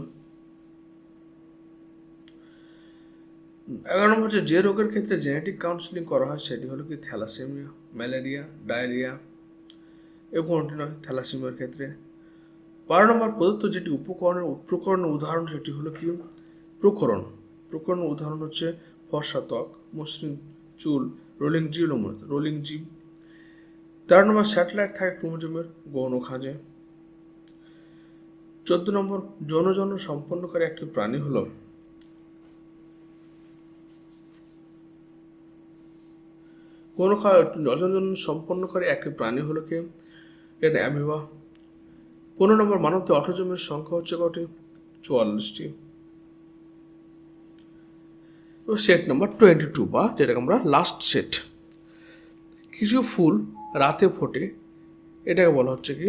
11 নম্বর হচ্ছে যে রোগের ক্ষেত্রে জেনেটিক কাউন্সিলিং করা হয় সেটি হলো কি থ্যালাসেমিয়া, ম্যালেরিয়া, ডায়রিয়া, এ কোনটি নয় থ্যালাসেমিয়ার ক্ষেত্রে। 12 নম্বর প্রদত্ত যেটি প্রকরণের উদাহরণ সেটি হলো কি প্রকরণ। প্রকরণের উদাহরণ হচ্ছে ফর্সা ত্বক, মসৃণ চুল, রোলিং জীব। 13 নম্বর স্যাটেলাইট থাকে ক্রোমোজোমের গৌণ খাঁজে। 14 নম্বর যৌনজন্ম সম্পন্নকারী একটি প্রাণী হলো যৌনজন্ম সম্পন্নকারী একটি প্রাণী হলো কে? এটা অ্যামিবা। 15 নম্বর মানবদের অটোজোমের সংখ্যা হচ্ছে কটি? 44টি। সেট নাম্বার 22 বা যেটাকে আমরা লাস্ট সেট। কিছু ফুল রাতে ফোটে, এটাকে বলা হচ্ছে কি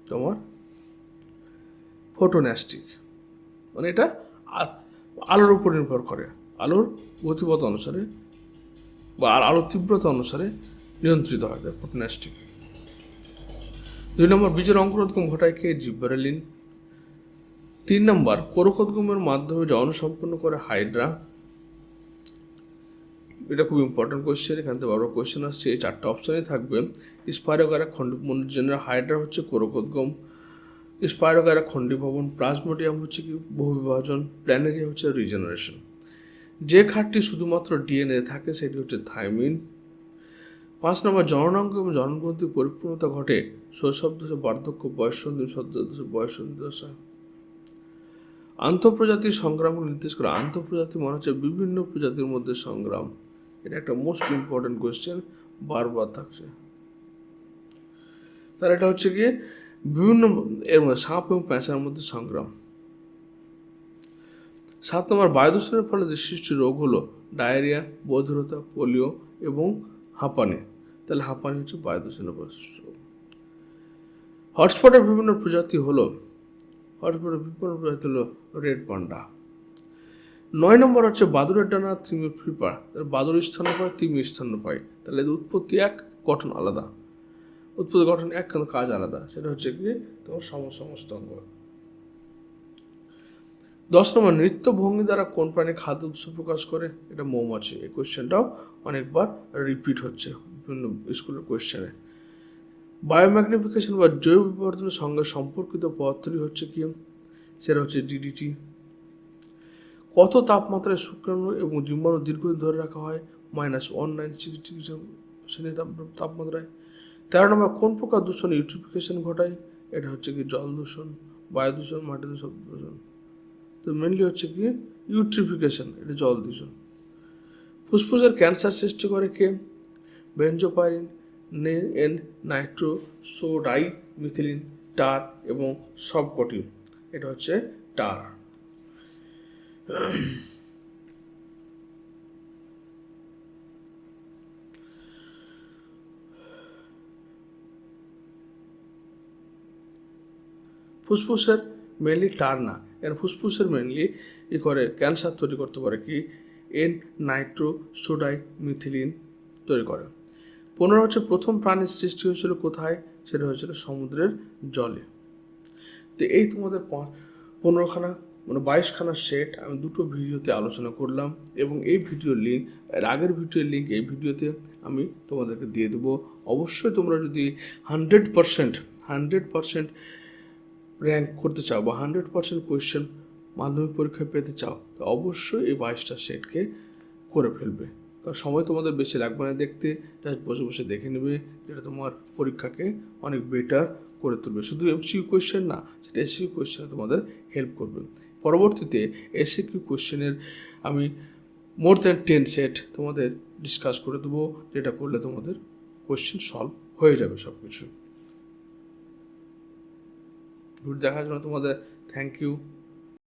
তোমার ফোটোন্যাস্টিক, মানে এটা আলোর উপর নির্ভর করে, আলোর গতিপথ অনুসারে বা আলোর তীব্রতা অনুসারে নিয়ন্ত্রিত হয় ফোটোন্যাস্টিক। 2 নম্বর বীজের অঙ্কুরোদ্গম ঘটায় কে? জিব্বারেলিন। 3 নম্বর কোরকোদ্গমের মাধ্যমে যৌন সম্পন্ন করে হাইড্রা। এটা খুব ইম্পর্টেন্ট কোয়েশ্চেন, এখান থেকে বারবার কোয়েশ্চেন আসছে, এই 4টা অপশানই থাকবে। স্পাইরোগারা খন্ডিজেনারা হাইড্রা হচ্ছে কোরকোদ্গম, স্পাইরোগারা খন্ডিভবন, প্লাজমোডিয়াম হচ্ছে কি বহুবিভাজন, প্ল্যানেরিয়া হচ্ছে রিজেনারেশন। যে খাতটি শুধুমাত্র ডিএনএ থাকে সেটি হচ্ছে থাইমিন। 5 নম্বর জননাঙ্গ এবং জননগ্রন্থির পরিপূর্ণতা ঘটে শৈশব দশা, বার্ধক্য, বয়ঃসন্ধি, বয়ঃসন্ধি দশা। আন্তঃপ্রজাতির সংগ্রামগুলো নির্দেশ করে। আন্তঃপ্রজাতি মনে হচ্ছে বিভিন্ন প্রজাতির মধ্যে সংগ্রাম, এটা একটা মোস্ট ইম্পর্টেন্ট কোয়েশ্চেন, বারবার থাকছে। তাহলে এটা হচ্ছে গিয়ে বিভিন্ন এর মধ্যে সাপ এবং প্যাঁচার মধ্যে সংগ্রাম। 7 নম্বর বায়ুদূষণের ফলে যে সৃষ্টি রোগ হলো ডায়রিয়া, বধিরতা, পোলিও এবং হাঁপানি। তাহলে হাঁপানি হচ্ছে বায়ুদূষণের ফলে সৃষ্ট রোগ। হটস্পটের বিভিন্ন প্রজাতি হলো রেড পান্ডা। 9 নম্বর হচ্ছে বাদুড়ের ডানা তিমির ফ্রিপার, বাদুর স্তন্যপায়ী, তিমি স্তন্যপায়ী। তাহলে এদের উৎপত্তি এক, গঠন আলাদা। উৎপত্তি গঠন এক, কিন্তু কাজ আলাদা, সেটা হচ্ছে কি তোমার সমস্ত অঙ্গ। 10 নম্বর নৃত্য ভঙ্গি দ্বারা কোন প্রাণী খাদ্য উৎস প্রকাশ করে? এটা মৌমাছি। এই কোয়েশ্চেনটাও অনেকবার রিপিট হচ্ছে বিভিন্ন স্কুলের কোয়েশ্চেনে। বায়োম্যাগনিফিকেশন বা জৈব বিবর্ধনের সঙ্গে সম্পর্কিত পদার্থটি হচ্ছে কি? সেটা হচ্ছে ডিডিটি। কত তাপমাত্রায় শুক্রাণু এবং ডিম্বাণু দীর্ঘদিন ধরে রাখা হয়? -196 তাপমাত্রায়। 13 নম্বর কোন প্রকার দূষণ ইউট্রিফিকেশন ঘটায়? এটা হচ্ছে কি জল দূষণ, বায়ু দূষণ, মাটি দূষণ। তো মেনলি হচ্ছে কি ইউট্রিফিকেশন, এটা জল দূষণ। ফুসফুসের ক্যান্সার সৃষ্টি করে কে? বেনজোপাইরিন, নাইট্রোসোডাই মিথিলিন, টার এবং সবকটি। এটা হচ্ছে টার। ফুসফুসের মেনলি টার না, এর ফুসফুসের মেনলি করে ক্যান্সার তৈরি করতে পারে কি নাইট্রোসোডাই মিথিলিন তৈরি করে। 15 হচ্ছে প্রথম প্রাণীর সৃষ্টি হয়েছিল কোথায়? সেটা হয়েছিল সমুদ্রের জলে। তো এই তোমাদের 22খানা সেট আমি দুটো ভিডিওতে আলোচনা করলাম, এবং এই ভিডিওর লিঙ্ক, এর আগের ভিডিওর লিঙ্ক এই ভিডিওতে আমি তোমাদেরকে দিয়ে দেবো। অবশ্যই তোমরা যদি 100% র্যাঙ্ক করতে চাও বা 100% কোয়েশ্চেন মাধ্যমিক পরীক্ষায় পেতে চাও, তো অবশ্যই এই 22টা সেটকে করে ফেলবে, কারণ সময় তোমাদের বেশি লাগবে না দেখতে, জাস্ট বসে বসে দেখে নেবে, যেটা তোমার পরীক্ষাকে অনেক বেটার করে তুলবে। শুধু এমসিকিউ কোয়েশ্চেন না, সেটা এসিকিউ কোয়েশ্চেনে তোমাদের হেল্প করবে। পরবর্তীতে এসিকিউ কোয়েশ্চেনের আমি মোর দ্যান 10 সেট তোমাদের ডিসকাস করে দেবো, যেটা করলে তোমাদের কোয়েশ্চেন সলভ হয়ে যাবে সব কিছু। দেখার জন্য তোমাদের থ্যাংক ইউ।